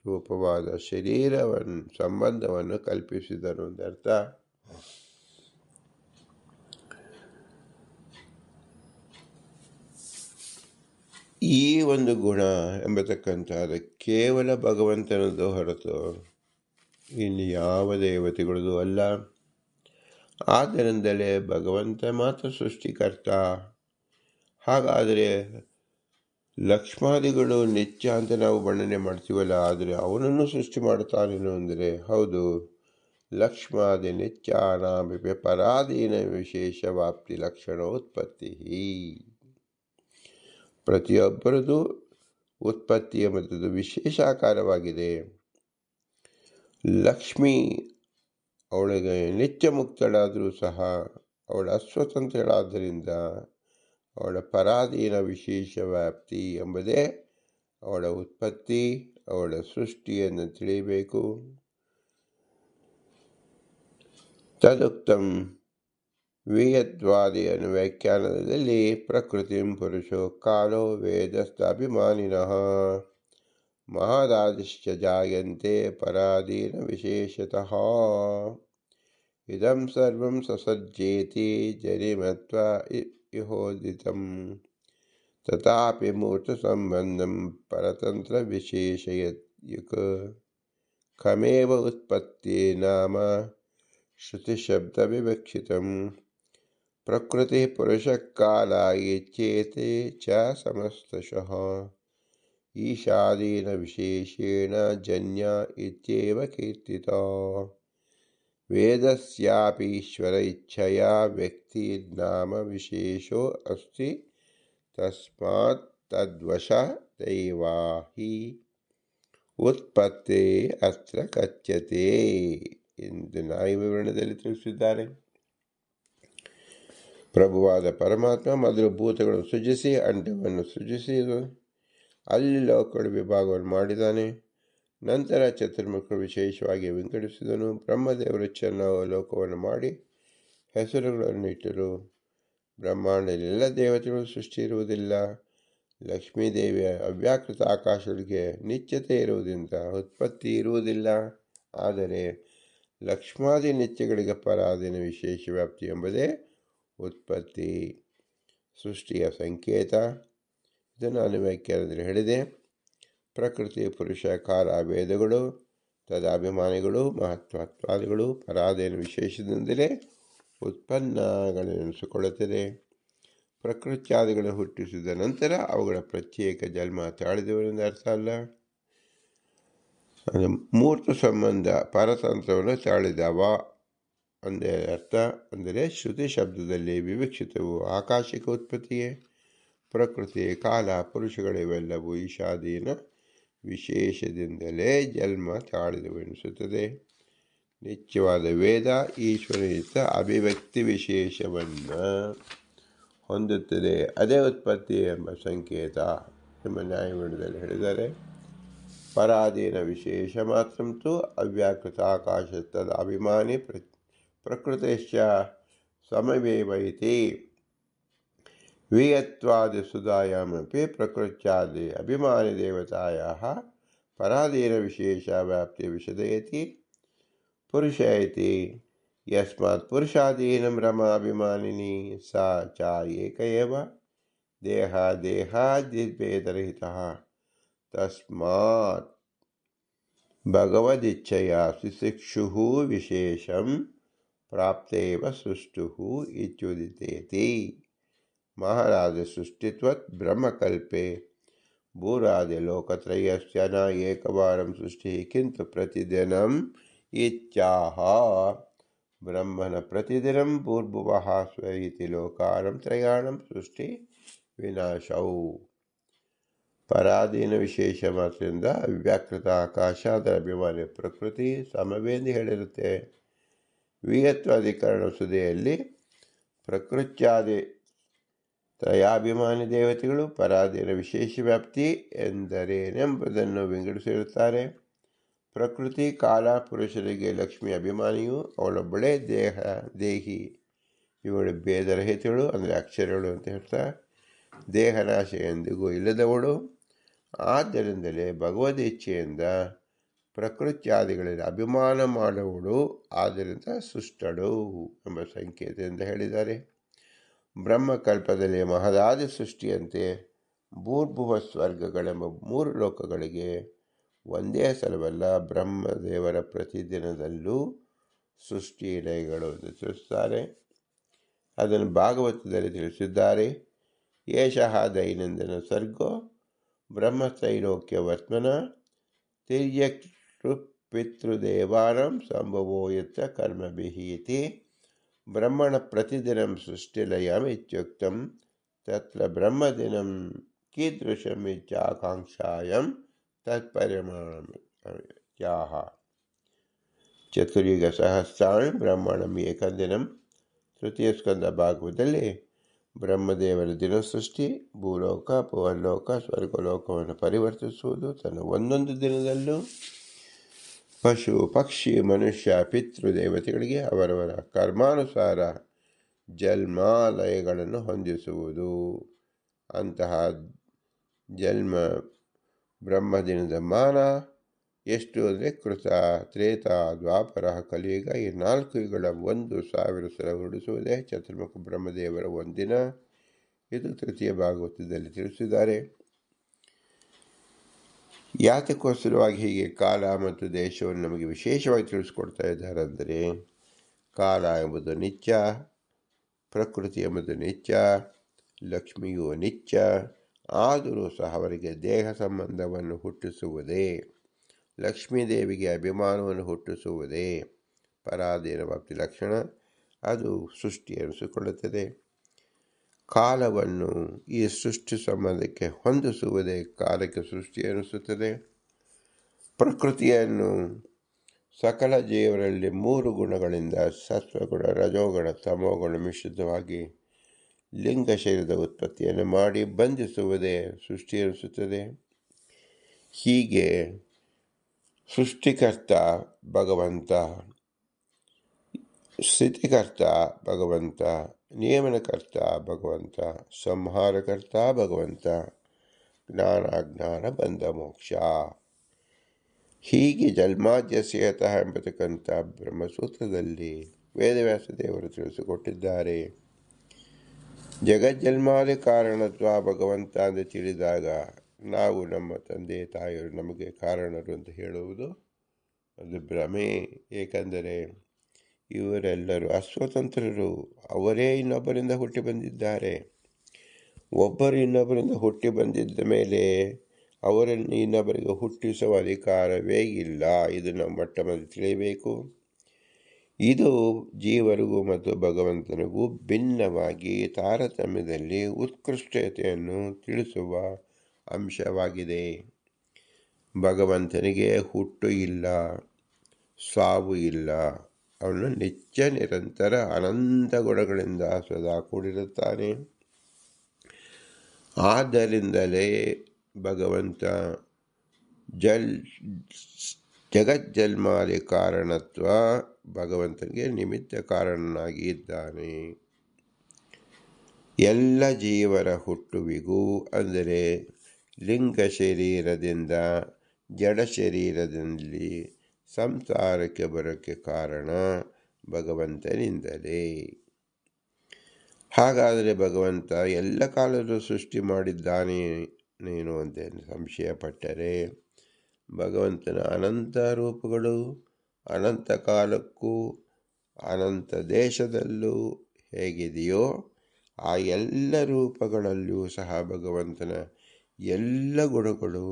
ರೂಪವಾದ ಶರೀರವನ್ನು ಸಂಬಂಧವನ್ನು ಕಲ್ಪಿಸಿದರು ಎಂದರ್ಥ. ಈ ಒಂದು ಗುಣ ಎಂಬತಕ್ಕಂಥದ್ದು ಕೇವಲ ಭಗವಂತನದ್ದು ಹೊರತು ಇನ್ನು ಯಾವ ದೇವತೆಗಳದ್ದು ಅಲ್ಲ. ಆದ್ದರಿಂದಲೇ ಭಗವಂತ ಮಾತ್ರ ಸೃಷ್ಟಿಕರ್ತ. ಹಾಗಾದರೆ ಲಕ್ಷ್ಮಾದಿಗಳು ನಿತ್ಯ ಅಂತ ನಾವು ವರ್ಣನೆ ಮಾಡ್ತೀವಲ್ಲ, ಆದರೆ ಅವನನ್ನು ಸೃಷ್ಟಿ ಮಾಡ್ತಾನೇನು ಅಂದರೆ ಹೌದು. ಲಕ್ಷ್ಮಾದಿ ನಿತ್ಯಾನಾಮಿಪಿ ಪರಾಧೀನ ವಿಶೇಷ ವ್ಯಾಪ್ತಿ ಲಕ್ಷಣ ಉತ್ಪತ್ತಿ. ಪ್ರತಿಯೊಬ್ಬರದು ಉತ್ಪತ್ತಿ ಎಂಬುದು ವಿಶೇಷಾಕಾರವಾಗಿದೆ. ಲಕ್ಷ್ಮಿ ಅವಳಿಗೆ ನಿತ್ಯ ಮುಕ್ತಳಾದರೂ ಸಹ ಅವಳ ಅಸ್ವತಂತ್ರಳಾದ್ದರಿಂದ ಅವಳ ಪರಾಧೀನ ವಿಶೇಷ ವ್ಯಾಪ್ತಿ ಎಂಬುದೇ ಅವಳ ಉತ್ಪತ್ತಿ, ಅವಳ ಸೃಷ್ಟಿಯನ್ನು ತಿಳಿಯಬೇಕು. ತದುಕ್ತಂ ವಿಯತ್ವಾದಿಯನ್ನು ವ್ಯಾಖ್ಯಾನದಲ್ಲಿ ಪ್ರಕೃತಿಂ ಪುರುಷೋ ಕಾಲೋ ವೇದಸ್ಥಾಭಿಮಾನಿನಃ ಮಹದಾದಿಶ್ಚ ಜಾಯಂತೆ ಪರಾಧೀನ ವಿಶೇಷತಃ ಇದಂ ಸರ್ವಂ ಸಸಜ್ಜೇತಿ ಜನಿಮತ್ವ ಇಹೋದಿತಂ ತಥಾಪಿ ಮೂರ್ತ ಸಂಬಂಧಂ ಪರತಂತ್ರ ವಿಶೇಷಯಕ ಖಮೇವ ಉತ್ಪತ್ತಿ ನಾಮ ಶ್ರುತಿಶಬ್ದ ವಿವಕ್ಷಿತಂ ಪ್ರಕೃತಿ ಪುರುಷ ಕಾಲ ಇಚ್ಯೇತೆ ಚ ಸಮಸ್ತಶಃ ಈಶಾದೀನ ವಿಶೇಷೇಣ ಜನ್ಯ ಇತ್ಯೇವ ಕೀರ್ತಿತಾ ವೇದಸ್ಯಾಪಿ ಈಶ್ವರ ಇಚ್ಛೆಯ ವ್ಯಕ್ತಿ ನಾಮ ವಿಶೇಷೋ ಅಸ್ತಿ ತಸ್ಮಾತ್ ತದ್ವಶ ದೈವಾಹಿ ಉತ್ಪತ್ತಿ ಅತ್ರ ಕಥ್ಯತೆ ಎಂದು ನಾಯಿ ವಿವರಣೆಯಲ್ಲಿ ತಿಳಿಸಿದ್ದಾರೆ. ಪ್ರಭುವಾದ ಪರಮಾತ್ಮ ಮೊದಲು ಭೂತಗಳನ್ನು ಸೃಜಿಸಿ ಅಂಡವನ್ನು ಸೃಜಿಸಿ ಅಲ್ಲಿ ಲೋಕಗಳ ವಿಭಾಗವನ್ನು ಮಾಡಿದ್ದಾನೆ. ನಂತರ ಚತುರ್ಮುಖ ವಿಶೇಷವಾಗಿ ವಿಂಗಡಿಸಿದನು. ಬ್ರಹ್ಮದೇವರು ಚೆನ್ನ ಲೋಕವನ್ನು ಮಾಡಿ ಹೆಸರುಗಳನ್ನು ಇಟ್ಟರು. ಬ್ರಹ್ಮಾಂಡದಲ್ಲಿ ಎಲ್ಲ ದೇವತೆಗಳು ಸೃಷ್ಟಿ ಇರುವುದಿಲ್ಲ. ಲಕ್ಷ್ಮೀದೇವಿಯ ಅವ್ಯಾಕೃತ ಆಕಾಶಗಳಿಗೆ ನಿತ್ಯತೆ ಇರುವುದರಿಂದ ಉತ್ಪತ್ತಿ ಇರುವುದಿಲ್ಲ. ಆದರೆ ಲಕ್ಷ್ಮಾದಿ ನಿತ್ಯಗಳಿಗೆ ಪರಾಧೀನ ವಿಶೇಷ ವ್ಯಾಪ್ತಿ ಎಂಬುದೇ ಉತ್ಪತ್ತಿ, ಸೃಷ್ಟಿಯ ಸಂಕೇತ. ಇದನ್ನು ನಾನು ವ್ಯಾಖ್ಯಾನದಲ್ಲಿ ಹೇಳಿದೆ. ಪ್ರಕೃತಿ ಪುರುಷ ಕಾಲ ವೇದಗಳು ತದಾಭಿಮಾನಿಗಳು ಮಹತ್ವಾತ್ವಾದಿಗಳು ಪರಾಧೀನ ವಿಶೇಷದಿಂದಲೇ ಉತ್ಪನ್ನಗಳೆನಿಸಿಕೊಳ್ಳುತ್ತದೆ. ಪ್ರಕೃತ್ಯಾದಿಗಳನ್ನು ಹುಟ್ಟಿಸಿದ ನಂತರ ಅವುಗಳ ಪ್ರತ್ಯೇಕ ಜನ್ಮ ತಾಳಿದವರಿಂದ ಅರ್ಥ ಅಲ್ಲ. ಮೂರ್ತ ಸಂಬಂಧ ಪರತಂತ್ರವನ್ನು ತಾಳಿದವ ಅಂದರೆ ಅರ್ಥ. ಅಂದರೆ ಶ್ರುತಿ ಶಬ್ದದಲ್ಲಿ ವಿವಕ್ಷಿತವು ಆಕಾಶಿಕ ಉತ್ಪತ್ತಿಯೇ. ಪ್ರಕೃತಿ ಕಾಲ ಪುರುಷಗಳಿವೆಲ್ಲವೂ ಈಶಾದೀನ ವಿಶೇಷದಿಂದಲೇ ಜನ್ಮ ತಾಳಿದವೆನಿಸುತ್ತದೆ. ನಿತ್ಯವಾದ ವೇದ ಈಶ್ವರನಿತ ಅಭಿವ್ಯಕ್ತಿ ವಿಶೇಷವನ್ನು ಹೊಂದುತ್ತದೆ. ಅದೇ ಉತ್ಪತ್ತಿ ಎಂಬ ಸಂಕೇತ ಎಂಬ ನ್ಯಾಯವಿಡದಲ್ಲಿ ಹೇಳಿದ್ದಾರೆ. ಪರಾಧೀನ ವಿಶೇಷ ಮಾತ್ರಂತೂ ಅವ್ಯಾಕೃತ ಆಕಾಶಸ್ತದ ಅಭಿಮಾನಿ ಪ್ರಕೃತಿಶ್ಚ ಸಮವೇವೈತಿ ವಿಯತ್ವಾದಿ ಸುಧಾಯಾಮಪಿ ಪ್ರಕೃತ್ಯಾದಿ ಅಭಿಮಾನಿ ದೇವತಾಯಾಃ ಪರಾಧೀನ ವಿಶೇಷ ವ್ಯಾಪ್ತಿ ವಿಶದಯತಿ ಪುರುಷ ಇತಿ ಯಸ್ಮಾತ್ ಪುರುಷಾಧೀನಂ ರಮಾಭಿಮಾನಿನಿ ಸಾ ಚ ಏಕ ಏವ ದೇಹಾದಿಭೇದರಹಿತಃ ತಸ್ಮಾತ್ ಭಗವದಿಚ್ಛೆಯಾ ಸುಶಿಕ್ಷುಃ ವಿಶೇಷಂ ಪ್ರಾಪ್ತೇವ ಸೃಷ್ಟುಃ ಇತ್ಯುದಿತೇತಿ ಮಹಾರಾಜ ಸೃಷ್ಟಿತ್ವತ್ ಬ್ರಹ್ಮಕಲ್ಪೆ ಭೂರಾದಿ ಲೋಕತ್ರಯಸ್ಯ ನ ಏಕವಾರಂ ಸೃಷ್ಟಿ ಕಿಂತು ಪ್ರತಿದಿನಂ ಇತ್ಯಾಹ ಬ್ರಹ್ಮಣ ಪ್ರತಿದಿನಂ ಭೂರ್ಭುವಃ ಸ್ವ ಇತಿ ಲೋಕಾರಂ ತ್ರಯಾಣಂ ಸೃಷ್ಟಿ ವಿನಾಶೌ. ಪರಾಧೀನ ವಿಶೇಷ ಮಾತ್ರದಿಂದ ಅವ್ಯಾಕೃತ ಆಕಾಶ ಅದರ ಅಭಿಮಾನಿ ಪ್ರಕೃತಿ ಸಮವೆಂದು ಹೇಳಿರುತ್ತೆ. ವಿಯತ್ವಾಧಿಕರಣ ಸುದೆಯಲ್ಲಿ ಪ್ರಕೃತ್ಯಾದಿ ತ್ರಯಾಭಿಮಾನಿ ದೇವತೆಗಳು ಪರಾಧೀನ ವಿಶೇಷ ವ್ಯಾಪ್ತಿ ಎಂದರೇನೆಂಬುದನ್ನು ವಿಂಗಡಿಸಿರುತ್ತಾರೆ. ಪ್ರಕೃತಿ ಕಾಲ ಪುರುಷರಿಗೆ ಲಕ್ಷ್ಮಿ ಅಭಿಮಾನಿಯು, ಅವಳೊಬ್ಬಳೇ ದೇಹಿ, ಇವಳು ಭೇದರಹಿತಳು ಅಂದರೆ ಅಕ್ಷರಗಳು ಅಂತ ಹೇಳ್ತಾರೆ. ದೇಹನಾಶ ಎಂದಿಗೂ ಇಲ್ಲದವಳು, ಆದ್ದರಿಂದಲೇ ಭಗವದೀಚ್ಛೆಯಿಂದ ಪ್ರಕೃತ್ಯಾದಿಗಳಲ್ಲಿ ಅಭಿಮಾನ ಮಾಡುವಳು, ಆದ್ದರಿಂದ ಸೃಷ್ಟಳು ಎಂಬ ಸಂಕೇತದಿಂದ ಹೇಳಿದ್ದಾರೆ. ಬ್ರಹ್ಮಕಲ್ಪದಲ್ಲಿ ಮಹದಾದಿ ಸೃಷ್ಟಿಯಂತೆ ಭೂರ್ಭುವ ಸ್ವರ್ಗಗಳೆಂಬ 3 ಲೋಕಗಳಿಗೆ ಒಂದೇ ಸಲವಲ್ಲ, ಬ್ರಹ್ಮದೇವರ ಪ್ರತಿದಿನದಲ್ಲೂ ಸೃಷ್ಟಿ ಲಯಗಳು ಎಂದು ತಿಳಿಸುತ್ತಾರೆ. ಅದನ್ನು ಭಾಗವತದಲ್ಲಿ ತಿಳಿಸಿದ್ದಾರೆ. ಏಷಃ ದೈನಂದಿನ ಸರ್ಗೋ ಬ್ರಹ್ಮತ್ರೈಲೋಕ್ಯ ವರ್ತಮನ ತಿರ್ಯಕ್ಷೃಪಿತೃದೇವಾನಾಂ ಸಂಭವೋ ಯತ್ರ ಕರ್ಮಭಿಃ ಇತಿ ಬ್ರಹ್ಮಣ ಪ್ರತಿದಿನಂ ಸೃಷ್ಟಿಲಯಂ ಇತ್ಯುಕ್ತಂ ತತ್ರ ಬ್ರಹ್ಮದಿನಂ ಕೀದೃಶಂ ಇತ್ಯಾಕಾಂಕ್ಷಾಯಂ ತತ್ಪರಿಮಾಣಂ ಚತುರ್ಯುಗ ಸಹಸ್ರಾಣಿ ಬ್ರಹ್ಮಣಂ ಏಕದಿನಂ. ತೃತೀಯ ಸ್ಕಂದ ಭಾಗವತದಲ್ಲಿ ಬ್ರಹ್ಮದೇವರ ದಿನ ಸೃಷ್ಟಿ, ಭೂಲೋಕ, ಪುವರ್ಲೋಕ, ಸ್ವರ್ಗಲೋಕವನ್ನು ಪರಿವರ್ತಿಸುವುದು, ತನ್ನ ಒಂದೊಂದು ದಿನದಲ್ಲೂ ಪಶು ಪಕ್ಷಿ ಮನುಷ್ಯ ಪಿತೃದೇವತೆಗಳಿಗೆ ಅವರವರ ಕರ್ಮಾನುಸಾರ ಜನ್ಮಾಲಯಗಳನ್ನು ಹೊಂದಿಸುವುದು. ಅಂತಹ ಜನ್ಮ ಬ್ರಹ್ಮದಿನದ ಮಾನ ಎಷ್ಟು ಅಂದರೆ ಕೃತ, ತ್ರೇತ, ದ್ವಾಪರ, ಕಲಿಯುಗ ಈ 4 ಯುಗಗಳ 1,000 ಸಲ ಹೊರಡಿಸುವುದೇ ಚತುರ್ಮುಖ ಬ್ರಹ್ಮದೇವರ ಒಂದಿನ. ಇದು ತೃತೀಯ ಭಾಗವತದಲ್ಲಿ ತಿಳಿಸಿದ್ದಾರೆ. ಯಾತಕ್ಕೋಸ್ಕರವಾಗಿ ಹೀಗೆ ಕಾಲ ಮತ್ತು ದೇಶವನ್ನು ನಮಗೆ ವಿಶೇಷವಾಗಿ ತಿಳಿಸ್ಕೊಡ್ತಾ ಇದ್ದಾರೆ ಅಂದರೆ, ಕಾಲ ಎಂಬುದು ನಿತ್ಯ, ಪ್ರಕೃತಿ ಎಂಬುದು ನಿತ್ಯ, ಲಕ್ಷ್ಮಿಯು ನಿತ್ಯ. ಆದರೂ ಸಹ ಅವರಿಗೆ ದೇಹ ಸಂಬಂಧವನ್ನು ಹುಟ್ಟಿಸುವುದೇ, ಲಕ್ಷ್ಮೀದೇವಿಗೆ ಅಭಿಮಾನವನ್ನು ಹುಟ್ಟಿಸುವುದೇ ಪರಾಧೀನ ವ್ಯಾಪ್ತಿ ಲಕ್ಷಣ. ಅದು ಸೃಷ್ಟಿ ಎನಿಸಿಕೊಳ್ಳುತ್ತದೆ. ಕಾಲವನ್ನು ಈ ಸೃಷ್ಟಿ ಸಂಬಂಧಕ್ಕೆ ಹೊಂದಿಸುವುದೇ ಕಾಲಕ್ಕೆ ಸೃಷ್ಟಿ ಎನಿಸುತ್ತದೆ. ಪ್ರಕೃತಿಯನ್ನು ಸಕಲ ಜೀವರಲ್ಲಿ 3 ಗುಣಗಳಿಂದ ಸತ್ವಗುಣ, ರಜೋಗುಣ, ತಮೋಗುಣ ಮಿಶ್ರಿತವಾಗಿ ಲಿಂಗ ಶರೀರದ ಉತ್ಪತ್ತಿಯನ್ನು ಮಾಡಿ ಬಂಧಿಸುವುದೇ ಸೃಷ್ಟಿ ಎನಿಸುತ್ತದೆ. ಹೀಗೆ ಸೃಷ್ಟಿಕರ್ತ ಭಗವಂತ, ಸ್ಥಿತಿಕರ್ತ ಭಗವಂತ, ನಿಯಮನಕರ್ತ ಭಗವಂತ, ಸಂಹಾರಕರ್ತ ಭಗವಂತ, ಜ್ಞಾನಾಜ್ಞಾನ ಬಂಧ ಮೋಕ್ಷ. ಹೀಗೆ ಜನ್ಮಾದ್ಯಸ್ಯತಃ ಎಂಬತಕ್ಕಂಥ ಬ್ರಹ್ಮಸೂತ್ರದಲ್ಲಿ ವೇದವ್ಯಾಸ ದೇವರು ತಿಳಿಸಿಕೊಟ್ಟಿದ್ದಾರೆ. ಜಗಜ್ಜನ್ಮಾದಿ ಕಾರಣತ್ವ ಭಗವಂತ ಎಂದು ತಿಳಿದಾಗ ನಾವು ನಮ್ಮ ತಂದೆ ತಾಯಿಯರು ನಮಗೆ ಕಾರಣರು ಅಂತ ಹೇಳುವುದು ಅದು ಭ್ರಮೆ. ಏಕೆಂದರೆ ಇವರೆಲ್ಲರೂ ಅಸ್ವತಂತ್ರರು. ಅವರೇ ಇನ್ನೊಬ್ಬರಿಂದ ಹುಟ್ಟಿ ಬಂದಿದ್ದಾರೆ. ಒಬ್ಬರು ಇನ್ನೊಬ್ಬರಿಂದ ಹುಟ್ಟಿ ಬಂದಿದ್ದ ಮೇಲೆ ಅವರನ್ನು ಇನ್ನೊಬ್ಬರಿಗೆ ಹುಟ್ಟಿಸುವ ಅಧಿಕಾರವೇ ಇಲ್ಲ. ಇದು ನಾವು ಮೊಟ್ಟ ಮೊದಲು ತಿಳಿಯಬೇಕು. ಇದು ಜೀವರಿಗೂ ಮತ್ತು ಭಗವಂತನಿಗೂ ಭಿನ್ನವಾಗಿ ತಾರತಮ್ಯದಲ್ಲಿ ಉತ್ಕೃಷ್ಟತೆಯನ್ನು ತಿಳಿಸುವ ಅಂಶವಾಗಿದೆ. ಭಗವಂತನಿಗೆ ಹುಟ್ಟು ಇಲ್ಲ, ಸಾವು ಇಲ್ಲ. ಅವನು ನಿತ್ಯ ನಿರಂತರ ಅನಂತ ಗುಣಗಳಿಂದ ಸದಾ ಕೂಡಿರುತ್ತಾನೆ. ಆದ್ದರಿಂದಲೇ ಭಗವಂತ ಜಗಜ್ಜನ್ಮಾದಿ ಕಾರಣತ್ವ ಭಗವಂತನಿಗೆ ನಿಮಿತ್ತ ಕಾರಣನಾಗಿ ಇದ್ದಾನೆ. ಎಲ್ಲ ಜೀವರ ಹುಟ್ಟುವಿಗೂ ಅಂದರೆ ಲಿಂಗ ಶರೀರದಿಂದ ಜಡ ಶರೀರದಲ್ಲಿ ಸಂಸಾರಕ್ಕೆ ಬರೋಕ್ಕೆ ಕಾರಣ ಭಗವಂತನಿಂದಲೇ. ಹಾಗಾದರೆ ಭಗವಂತ ಎಲ್ಲ ಕಾಲದಲ್ಲೂ ಸೃಷ್ಟಿ ಮಾಡಿದ್ದಾನೇನು ಅಂತ ಸಂಶಯ ಪಟ್ಟರೆ, ಭಗವಂತನ ಅನಂತ ರೂಪಗಳು ಅನಂತ ಕಾಲಕ್ಕೂ ಅನಂತ ದೇಶದಲ್ಲೂ ಹೇಗಿದೆಯೋ ಆ ಎಲ್ಲ ರೂಪಗಳಲ್ಲಿಯೂ ಸಹ ಭಗವಂತನ ಎಲ್ಲ ಗುಣಗಳು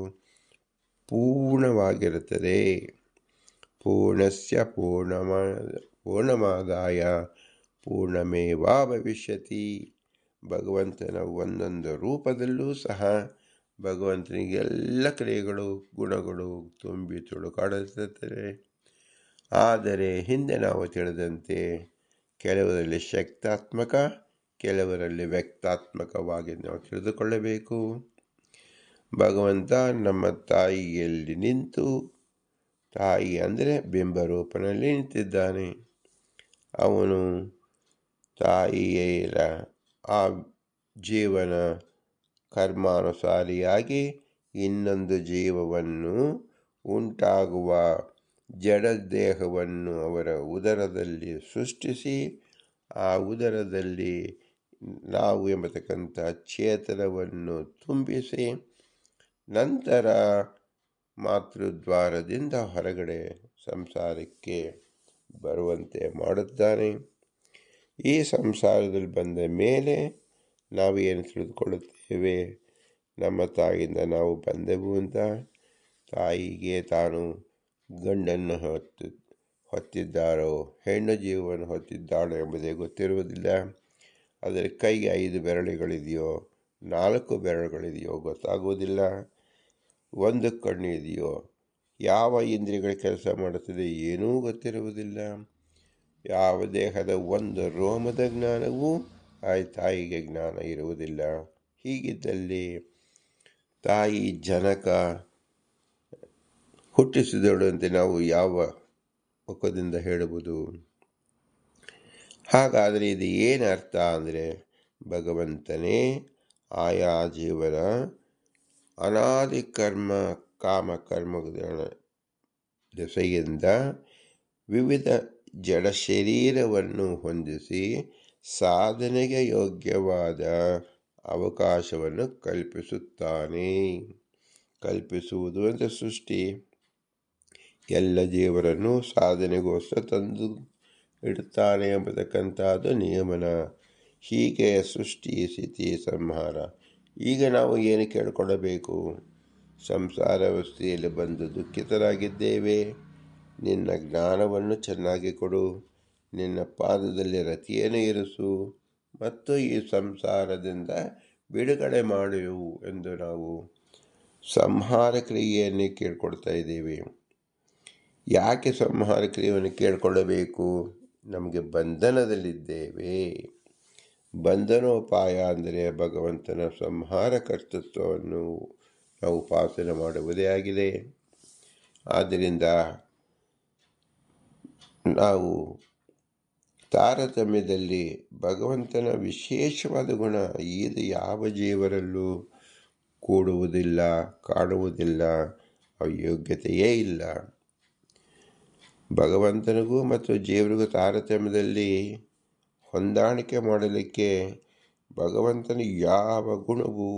ಪೂರ್ಣವಾಗಿರುತ್ತದೆ. ಪೂರ್ಣಸ್ಯ ಪೂರ್ಣಮಾದಾಯ ಪೂರ್ಣಮೇವಾಭವಿಷ್ಯತಿ. ಭಗವಂತನ ಒಂದೊಂದು ರೂಪದಲ್ಲೂ ಸಹ ಭಗವಂತನಿಗೆ ಎಲ್ಲ ಕ್ರಿಯೆಗಳು ಗುಣಗಳು ತುಂಬಿ ತುಳುಕಾಡುತ್ತದೆ. ಆದರೆ ಹಿಂದೆ ನಾವು ತಿಳಿದಂತೆ ಕೆಲವರಲ್ಲಿ ಶಕ್ತಾತ್ಮಕ, ಕೆಲವರಲ್ಲಿ ವ್ಯಕ್ತಾತ್ಮಕವಾಗಿ ನಾವು ತಿಳಿದುಕೊಳ್ಳಬೇಕು. ಭಗವಂತ ನಮ್ಮ ತಾಯಿಯಲ್ಲಿ ನಿಂತು, ತಾಯಿ ಅಂದರೆ ಬಿಂಬರೂಪನಲ್ಲಿ ನಿಂತಿದ್ದಾನೆ. ಅವನು ತಾಯಿಯರ ಆ ಜೀವನ ಕರ್ಮಾನುಸಾರಿಯಾಗಿ ಇನ್ನೊಂದು ಜೀವವನ್ನು ಉಂಟಾಗುವ ಜಡದೇಹವನ್ನು ಅವರ ಉದರದಲ್ಲಿ ಸೃಷ್ಟಿಸಿ, ಆ ಉದರದಲ್ಲಿ ನಾವು ಎಂಬತಕ್ಕಂಥ ಚೇತನವನ್ನು ತುಂಬಿಸಿ, ನಂತರ ಮಾತೃದ್ವಾರದಿಂದ ಹೊರಗಡೆ ಸಂಸಾರಕ್ಕೆ ಬರುವಂತೆ ಮಾಡುತ್ತಾನೆ. ಈ ಸಂಸಾರದಲ್ಲಿ ಬಂದ ಮೇಲೆ ನಾವು ಏನು ತಿಳಿದುಕೊಳ್ಳುತ್ತೇವೆ? ನಮ್ಮ ತಾಯಿಯಿಂದ ನಾವು ಬಂದೆವು ಅಂತ. ತಾಯಿಗೆ ತಾನು ಗಂಡನ್ನು ಹೊತ್ತಿದ್ದಾರೋ ಹೆಣ್ಣು ಜೀವವನ್ನು ಹೊತ್ತಿದ್ದಾಳೋ ಎಂಬುದೇ ಗೊತ್ತಿರುವುದಿಲ್ಲ. ಅದರ ಕೈಗೆ 5 ಬೆರಳುಗಳಿದೆಯೋ 4 ಬೆರಳುಗಳಿದೆಯೋ ಗೊತ್ತಾಗುವುದಿಲ್ಲ. 1 ಕಣ್ಣು ಇದೆಯೋ, ಯಾವ ಇಂದ್ರಿಯಗಳ ಕೆಲಸ ಮಾಡುತ್ತದೆ ಏನೂ ಗೊತ್ತಿರುವುದಿಲ್ಲ. ಯಾವ ದೇಹದ 1 ರೋಮದ ಜ್ಞಾನವೂ ಆ ತಾಯಿಗೆ ಜ್ಞಾನ ಇರುವುದಿಲ್ಲ. ಹೀಗಿದ್ದಲ್ಲಿ ತಾಯಿ ಜನಕ ಹುಟ್ಟಿಸಿದಳು ಅಂತ ನಾವು ಯಾವ ಮುಖದಿಂದ ಹೇಳುವುದು? ಹಾಗಾದರೆ ಇದು ಏನು ಅರ್ಥ ಅಂದರೆ, ಭಗವಂತನೇ ಆಯಾ ಜೀವನ ಅನಾದಿ ಕರ್ಮ ಕಾಮಕರ್ಮಗಳ ದೆಸೆಯಿಂದ ವಿವಿಧ ಜಡ ಶರೀರವನ್ನು ಹೊಂದಿಸಿ ಸಾಧನೆಗೆ ಯೋಗ್ಯವಾದ ಅವಕಾಶವನ್ನು ಕಲ್ಪಿಸುತ್ತಾನೆ. ಕಲ್ಪಿಸುವುದು ಅಂದರೆ ಸೃಷ್ಟಿ. ಎಲ್ಲ ಜೀವರನ್ನು ಸಾಧನೆಗೋಸ್ಕರ ತಂದು ಇಡುತ್ತಾನೆ ಎಂಬತಕ್ಕಂಥದ್ದು ನಿಯಮನ. ಹೀಗೆ ಸೃಷ್ಟಿ, ಸ್ಥಿತಿ, ಸಂಹಾರ. ಈಗ ನಾವು ಏನು ಕೇಳಿಕೊಳ್ಳಬೇಕು? ಸಂಸಾರ ವ್ಯವಸ್ಥೆಯಲ್ಲಿ ಬಂದು ದುಃಖಿತರಾಗಿದ್ದೇವೆ, ನಿನ್ನ ಜ್ಞಾನವನ್ನು ಚೆನ್ನಾಗಿ ಕೊಡು, ನಿನ್ನ ಪಾದದಲ್ಲಿ ರತಿಯನ್ನು ಇರಿಸು ಮತ್ತು ಈ ಸಂಸಾರದಿಂದ ಬಿಡುಗಡೆ ಮಾಡು ಎಂದು ನಾವು ಸಂಹಾರ ಕ್ರಿಯೆಯನ್ನೇ ಕೇಳ್ಕೊಳ್ತಾ ಇದ್ದೀವಿ. ಯಾಕೆ ಸಂಹಾರ ಕ್ರಿಯೆಯನ್ನು ಕೇಳಿಕೊಳ್ಳಬೇಕು? ನಮಗೆ ಬಂಧನದಲ್ಲಿದ್ದೇವೆ. ಬಂಧನೋಪಾಯ ಅಂದರೆ ಭಗವಂತನ ಸಂಹಾರ ಕರ್ತೃತ್ವವನ್ನು ನಾವು ಉಪಾಸನೆ ಮಾಡುವುದೇ ಆಗಿದೆ. ಆದ್ದರಿಂದ ನಾವು ತಾರತಮ್ಯದಲ್ಲಿ ಭಗವಂತನ ವಿಶೇಷವಾದ ಗುಣ ಇದು ಯಾವ ಜೀವರಲ್ಲೂ ಕೂಡುವುದಿಲ್ಲ, ಕಾಣುವುದಿಲ್ಲ, ಯೋಗ್ಯತೆಯೇ ಇಲ್ಲ. ಭಗವಂತನಿಗೂ ಮತ್ತು ಜೀವರಿಗೂ ತಾರತಮ್ಯದಲ್ಲಿ ಹೊಂದಾಣಿಕೆ ಮಾಡಲಿಕ್ಕೆ ಭಗವಂತನ ಯಾವ ಗುಣವೂ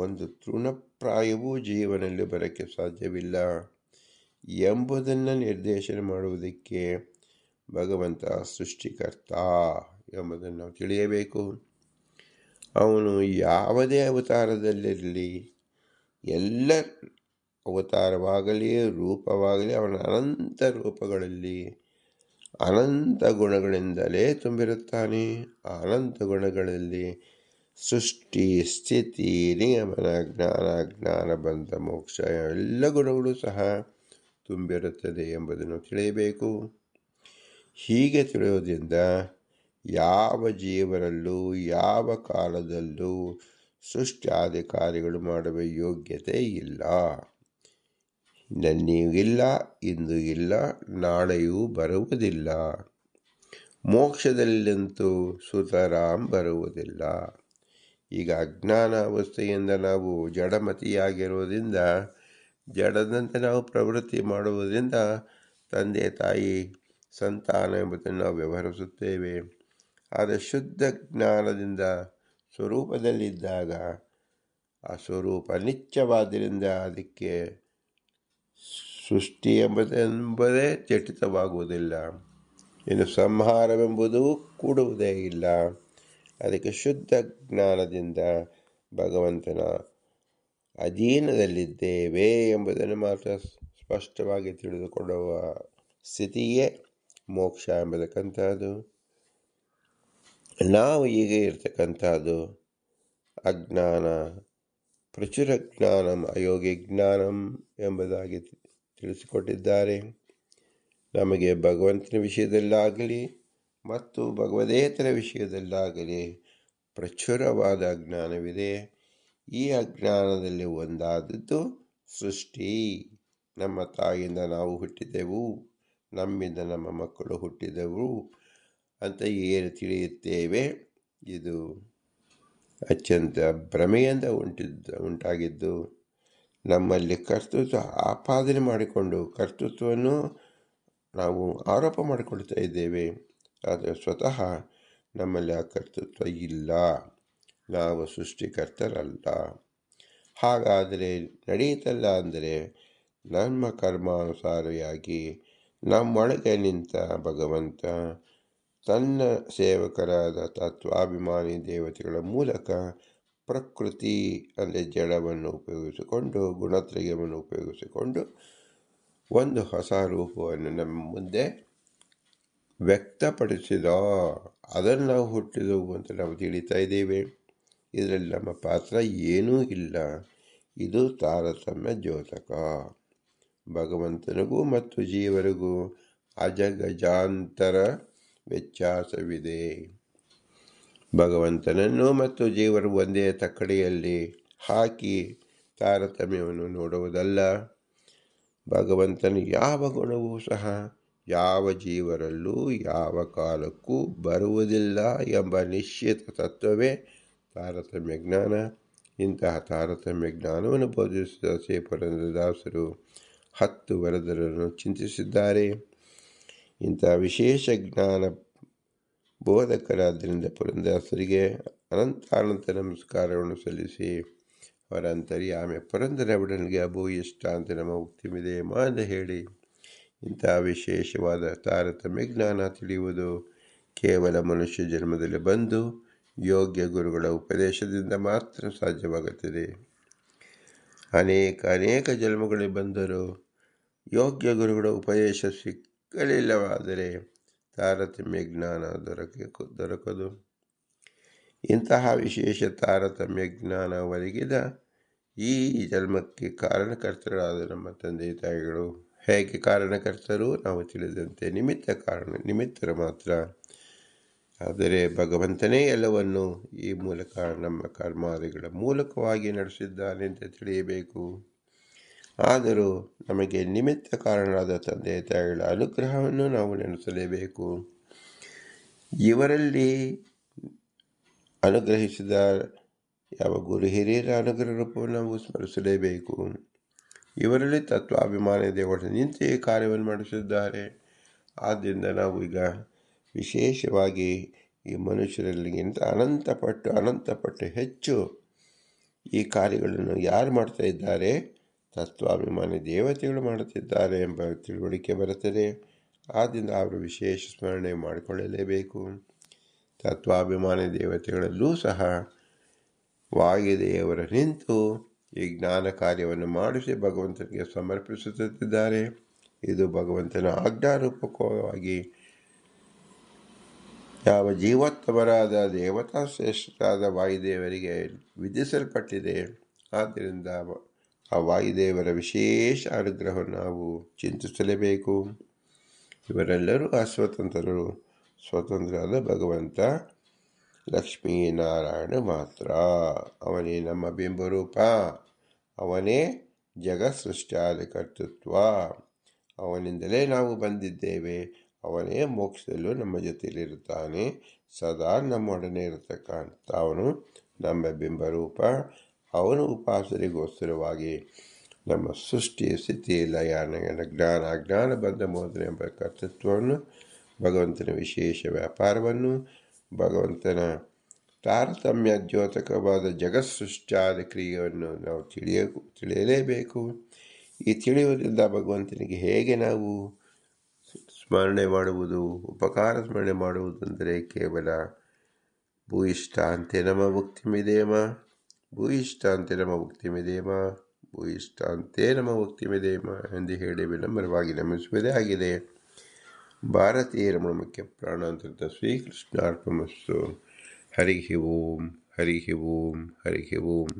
ಒಂದು ತೃಣಪ್ರಾಯವೂ ಜೀವನದಲ್ಲಿ ಬರೋಕ್ಕೆ ಸಾಧ್ಯವಿಲ್ಲ ಎಂಬುದನ್ನು ನಿರ್ದೇಶನ ಮಾಡುವುದಕ್ಕೆ ಭಗವಂತ ಸೃಷ್ಟಿಕರ್ತ ಎಂಬುದನ್ನು ನಾವು ತಿಳಿಯಬೇಕು. ಅವನು ಯಾವುದೇ ಅವತಾರದಲ್ಲಿರಲಿ, ಎಲ್ಲ ಅವತಾರವಾಗಲಿ ರೂಪವಾಗಲಿ ಅವನ ಅನಂತ ರೂಪಗಳಲ್ಲಿ ಅನಂತ ಗುಣಗಳಿಂದಲೇ ತುಂಬಿರುತ್ತಾನೆ. ಆ ಅನಂತ ಗುಣಗಳಲ್ಲಿ ಸೃಷ್ಟಿ, ಸ್ಥಿತಿ, ನಿಯಮನ, ಜ್ಞಾನ ಬಂಧ ಮೋಕ್ಷ ಎಲ್ಲ ಗುಣಗಳು ಸಹ ತುಂಬಿರುತ್ತದೆ ಎಂಬುದನ್ನು ತಿಳಿಯಬೇಕು. ಹೀಗೆ ತಿಳಿಯೋದ್ರಿಂದ ಯಾವ ಜೀವನಲ್ಲೂ ಯಾವ ಕಾಲದಲ್ಲೂ ಸೃಷ್ಟಿಯಾದಿ ಕಾರ್ಯಗಳು ಮಾಡುವ ಯೋಗ್ಯತೆ ಇಲ್ಲ. ನನ್ನಿಗೂ ಇಲ್ಲ, ಇಂದು ಇಲ್ಲ, ನಾಳೆಯೂ ಬರುವುದಿಲ್ಲ. ಮೋಕ್ಷದಲ್ಲಂತೂ ಸುತರಾಂ ಬರುವುದಿಲ್ಲ. ಈಗ ಅಜ್ಞಾನ ಅವಸ್ಥೆಯಿಂದ ನಾವು ಜಡಮತಿಯಾಗಿರುವುದರಿಂದ, ಜಡದಂತೆ ನಾವು ಪ್ರವೃತ್ತಿ ಮಾಡುವುದರಿಂದ ತಂದೆ ತಾಯಿ ಸಂತಾನ ಎಂಬುದನ್ನು ನಾವು ವ್ಯವಹರಿಸುತ್ತೇವೆ. ಆದರೆ ಶುದ್ಧ ಜ್ಞಾನದಿಂದ ಸ್ವರೂಪದಲ್ಲಿದ್ದಾಗ ಆ ಸ್ವರೂಪ ನಿತ್ಯವಾದ್ದರಿಂದ ಅದಕ್ಕೆ ಸೃಷ್ಟಿ ಎಂಬುದೇ ಚಟಿತವಾಗುವುದಿಲ್ಲ, ಇನ್ನು ಸಂಹಾರವೆಂಬುದು ಕೂಡುವುದೇ ಇಲ್ಲ. ಅದಕ್ಕೆ ಶುದ್ಧ ಜ್ಞಾನದಿಂದ ಭಗವಂತನ ಅಧೀನದಲ್ಲಿದ್ದೇವೆ ಎಂಬುದನ್ನು ಮಾತ್ರ ಸ್ಪಷ್ಟವಾಗಿ ತಿಳಿದುಕೊಳ್ಳುವ ಸ್ಥಿತಿಯೇ ಮೋಕ್ಷ ಎಂಬತಕ್ಕಂಥದ್ದು. ನಾವು ಈಗ ಇರ್ತಕ್ಕಂಥದ್ದು ಅಜ್ಞಾನ, ಪ್ರಚುರ ಜ್ಞಾನಂ ಅಯೋಗ್ಯ ಜ್ಞಾನಂ ಎಂಬುದಾಗಿ ತಿಳಿಸಿಕೊಟ್ಟಿದ್ದಾರೆ. ನಮಗೆ ಭಗವಂತನ ವಿಷಯದಲ್ಲಾಗಲಿ ಮತ್ತು ಭಗವದೇತರ ವಿಷಯದಲ್ಲಾಗಲಿ ಪ್ರಚುರವಾದ ಅಜ್ಞಾನವಿದೆ. ಈ ಅಜ್ಞಾನದಲ್ಲಿ ಒಂದಾದದ್ದು ಸೃಷ್ಟಿ. ನಮ್ಮ ತಾಯಿಯಿಂದ ನಾವು ಹುಟ್ಟಿದೆವು, ನಮ್ಮಿಂದ ನಮ್ಮ ಮಕ್ಕಳು ಹುಟ್ಟಿದೆವು ಅಂತ ಏನು ತಿಳಿಯುತ್ತೇವೆ, ಇದು ಅತ್ಯಂತ ಭ್ರಮೆಯಿಂದ ಉಂಟಾಗಿದ್ದು. ನಮ್ಮಲ್ಲಿ ಕರ್ತೃತ್ವ ಆಪಾದನೆ ಮಾಡಿಕೊಂಡು ಕರ್ತೃತ್ವವನ್ನು ನಾವು ಆರೋಪ ಮಾಡಿಕೊಳ್ತಾ ಇದ್ದೇವೆ. ಆದರೆ ಸ್ವತಃ ನಮ್ಮಲ್ಲಿ ಆ ಕರ್ತೃತ್ವ ಇಲ್ಲ, ನಾವು ಸೃಷ್ಟಿಕರ್ತರಲ್ಲ. ಹಾಗಾದರೆ ನಡೆಯುತ್ತಲ್ಲ ಅಂದರೆ ನಮ್ಮ ಕರ್ಮಾನುಸಾರಿಯಾಗಿ ನಮ್ಮೊಳಗೆ ನಿಂತ ಭಗವಂತ ತನ್ನ ಸೇವಕರಾದ ತತ್ವಾಭಿಮಾನಿ ದೇವತೆಗಳ ಮೂಲಕ ಪ್ರಕೃತಿ ಅಂದರೆ ಜಡವನ್ನು ಉಪಯೋಗಿಸಿಕೊಂಡು, ಗುಣತ್ರಯವನ್ನು ಉಪಯೋಗಿಸಿಕೊಂಡು ಒಂದು ಹೊಸ ರೂಪವನ್ನು ನಮ್ಮ ಮುಂದೆ ವ್ಯಕ್ತಪಡಿಸಿದ. ಅದನ್ನು ನಾವು ಹುಟ್ಟಿದೆವು ಅಂತ ನಾವು ತಿಳಿತಾ ಇದ್ದೇವೆ. ಇದರಲ್ಲಿ ನಮ್ಮ ಪಾತ್ರ ಏನೂ ಇಲ್ಲ. ಇದು ತಾರತಮ್ಯ ದ್ಯೋತಕ. ಭಗವಂತನಿಗೂ ಮತ್ತು ಜೀವರಿಗೂ ಅಜಗಜಾಂತರ ವ್ಯತ್ಯಾಸವಿದೆ. ಭಗವಂತನನ್ನು ಮತ್ತು ಜೀವರು ಒಂದೇ ತಕ್ಕಡಿಯಲ್ಲಿ ಹಾಕಿ ತಾರತಮ್ಯವನ್ನು ನೋಡುವುದಲ್ಲ. ಭಗವಂತನ ಯಾವ ಗುಣವೂ ಸಹ ಯಾವ ಜೀವರಲ್ಲೂ ಯಾವ ಕಾಲಕ್ಕೂ ಬರುವುದಿಲ್ಲ ಎಂಬ ನಿಶ್ಚಿತ ತತ್ವವೇ ತಾರತಮ್ಯ ಜ್ಞಾನ. ಇಂತಹ ತಾರತಮ್ಯ ಜ್ಞಾನವನ್ನು ಬೋಧಿಸಿದ ಶ್ರೀ ಪುರಂದರದಾಸರು 10 ವರದರನ್ನು ಚಿಂತಿಸಿದ್ದಾರೆ. ಇಂತಹ ವಿಶೇಷ ಜ್ಞಾನ ಬೋಧಕರಾದ್ದರಿಂದ ಪುರಂದರದಾಸರಿಗೆ ಅನಂತ ನಮಸ್ಕಾರವನ್ನು ಸಲ್ಲಿಸಿ ಅವರ ಅಂತರ್ಯಾಮಿ ಪುರಂದರ ಒಡನಿಗೆ ಅಭೂಯಿಷ್ಟ ಅಂತ ನಮ್ಮ ಮುಕ್ತಿಮಿದೆ ಎಂದು ಹೇಳಿ, ಇಂತಹ ವಿಶೇಷವಾದ ತಾರತಮ್ಯ ಜ್ಞಾನ ತಿಳಿಯುವುದು ಕೇವಲ ಮನುಷ್ಯ ಜನ್ಮದಲ್ಲಿ ಬಂದು ಯೋಗ್ಯ ಗುರುಗಳ ಉಪದೇಶದಿಂದ ಮಾತ್ರ ಸಾಧ್ಯವಾಗುತ್ತದೆ. ಅನೇಕ ಜನ್ಮಗಳಿಗೆ ಬಂದರೂ ಯೋಗ್ಯ ಗುರುಗಳ ಉಪದೇಶ ಸಿಕ್ಕಲಿಲ್ಲವಾದರೆ ತಾರತಮ್ಯ ಜ್ಞಾನ ದೊರಕದು. ಇಂತಹ ವಿಶೇಷ ತಾರತಮ್ಯ ಜ್ಞಾನ ಒದಗಿದ ಈ ಜನ್ಮಕ್ಕೆ ಕಾರಣಕರ್ತರಾದ ನಮ್ಮ ತಂದೆ ತಾಯಿಗಳು ಹೇಗೆ ಕಾರಣಕರ್ತರು? ನಾವು ತಿಳಿದಂತೆ ನಿಮಿತ್ತರು ಮಾತ್ರ. ಆದರೆ ಭಗವಂತನೇ ಎಲ್ಲವನ್ನು ಈ ಮೂಲಕ ನಮ್ಮ ಕರ್ಮಾದಿಗಳ ಮೂಲಕವಾಗಿ ನಡೆಸಿದ್ದಾನೆ ಅಂತ ತಿಳಿಯಬೇಕು. ಆದರೂ ನಮಗೆ ನಿಮಿತ್ತ ಕಾರಣರಾದ ತಂದೆ ತಾಯಿಗಳ ಅನುಗ್ರಹವನ್ನು ನಾವು ನೆನೆಸಲೇಬೇಕು. ಇವರಲ್ಲಿ ಅನುಗ್ರಹಿಸಿದ ಯಾವ ಗುರು ಹಿರಿಯರ ಅನುಗ್ರಹ ರೂಪವನ್ನು ನಾವು ಸ್ಮರಿಸಲೇಬೇಕು. ಇವರಲ್ಲಿ ತತ್ವಾಭಿಮಾನಿ ದೇವರು ನಿಂತು ಈ ಕಾರ್ಯವನ್ನು ಮಾಡಿಸಿದ್ದಾರೆ. ಆದ್ದರಿಂದ ನಾವು ಈಗ ವಿಶೇಷವಾಗಿ ಈ ಮನುಷ್ಯರಲ್ಲಿಗಿಂತ ಅನಂತಪಟ್ಟು ಹೆಚ್ಚು ಈ ಕಾರ್ಯಗಳನ್ನು ಯಾರು ಮಾಡ್ತಾ ಇದ್ದಾರೆ? ತತ್ವಾಭಿಮಾನಿ ದೇವತೆಗಳು ಮಾಡುತ್ತಿದ್ದಾರೆ ಎಂಬ ತಿಳುವಳಿಕೆ ಬರುತ್ತದೆ. ಆದ್ದರಿಂದ ಅವರು ವಿಶೇಷ ಸ್ಮರಣೆ ಮಾಡಿಕೊಳ್ಳಲೇಬೇಕು. ತತ್ವಾಭಿಮಾನಿ ದೇವತೆಗಳಲ್ಲೂ ಸಹ ವಾಯುದೇವರ ನಿಂತು ಈ ಜ್ಞಾನ ಕಾರ್ಯವನ್ನು ಮಾಡಿಸಿ ಭಗವಂತನಿಗೆ ಸಮರ್ಪಿಸುತ್ತಿದ್ದಾರೆ. ಇದು ಭಗವಂತನ ಆಜ್ಞಾರೂಪಕವಾಗಿ ಯಾವ ಜೀವೋತ್ತಮರಾದ ದೇವತಾ ಶ್ರೇಷ್ಠರಾದ ವಾಯುದೇವರಿಗೆ ವಿಧಿಸಲ್ಪಟ್ಟಿದೆ. ಆದ್ದರಿಂದ ಆ ವಾಯುದೇವರ ವಿಶೇಷ ಅನುಗ್ರಹವನ್ನು ನಾವು ಚಿಂತಿಸಲೇಬೇಕು. ಇವರೆಲ್ಲರೂ ಅಸ್ವತಂತ್ರರು. ಸ್ವತಂತ್ರರಾದ ಭಗವಂತ ಲಕ್ಷ್ಮೀನಾರಾಯಣ ಮಾತ್ರ. ಅವನೇ ನಮ್ಮ ಬಿಂಬರೂಪ, ಅವನೇ ಜಗತ್ ಸೃಷ್ಟಿಯಾದ ಕರ್ತೃತ್ವ, ಅವನಿಂದಲೇ ನಾವು ಬಂದಿದ್ದೇವೆ. ಅವನೇ ಮೋಕ್ಷದಲ್ಲೂ ನಮ್ಮ ಜೊತೆಯಲ್ಲಿರುತ್ತಾನೆ. ಸದಾ ನಮ್ಮೊಡನೆ ಇರತಕ್ಕಂಥ ಅವನು ನಮ್ಮ ಬಿಂಬರೂಪ. ಅವನು ಉಪಾಸನೆಗೋಸ್ಕರವಾಗಿ ನಮ್ಮ ಸೃಷ್ಟಿ ಸ್ಥಿತಿ ಲಯ ಜ್ಞಾನ ಅಜ್ಞಾನ ಬಂಧ ಮೋದನೆ ಎಂಬ ಕರ್ತೃತ್ವವನ್ನು, ಭಗವಂತನ ವಿಶೇಷ ವ್ಯಾಪಾರವನ್ನು, ಭಗವಂತನ ತಾರತಮ್ಯ ದ್ಯೋತಕವಾದ ಜಗತ್ ಸೃಷ್ಟಿಯಾದ ಕ್ರಿಯೆಯನ್ನು ನಾವು ತಿಳಿಯಲೇಬೇಕು. ಈ ತಿಳಿಯುವುದರಿಂದ ಭಗವಂತನಿಗೆ ಹೇಗೆ ನಾವು ಸ್ಮರಣೆ ಮಾಡುವುದು, ಉಪಕಾರ ಸ್ಮರಣೆ ಮಾಡುವುದೆಂದರೆ ಕೇವಲ ಭೂಯಿಷ್ಠಾಂತೆ ನಮ ಮುಕ್ತಿಮಿದೇಮ, ಭೂಯಿಷ್ಠಾಂತೆ ನಮ ಮುಕ್ತಿಮಿದೇಮ, ಭೂಯಿಷ್ಠಾಂತೆ ನಮ ಮುಕ್ತಿಮಿದೇಮ ಎಂದು ಹೇಳಿ ವಿನಮ್ರವಾಗಿ ನಮಿಸುವುದೇ ಆಗಿದೆ. ಭಾರತೀಯ ರಮಣ ಮುಖ್ಯ ಪ್ರಾಣಾಂತರದ ಶ್ರೀಕೃಷ್ಣಾರ್ಪಣಮಸ್ತು. ಹರಿ ಓಂ, ಹರಿ ಓಂ, ಹರಿ ಓಂ.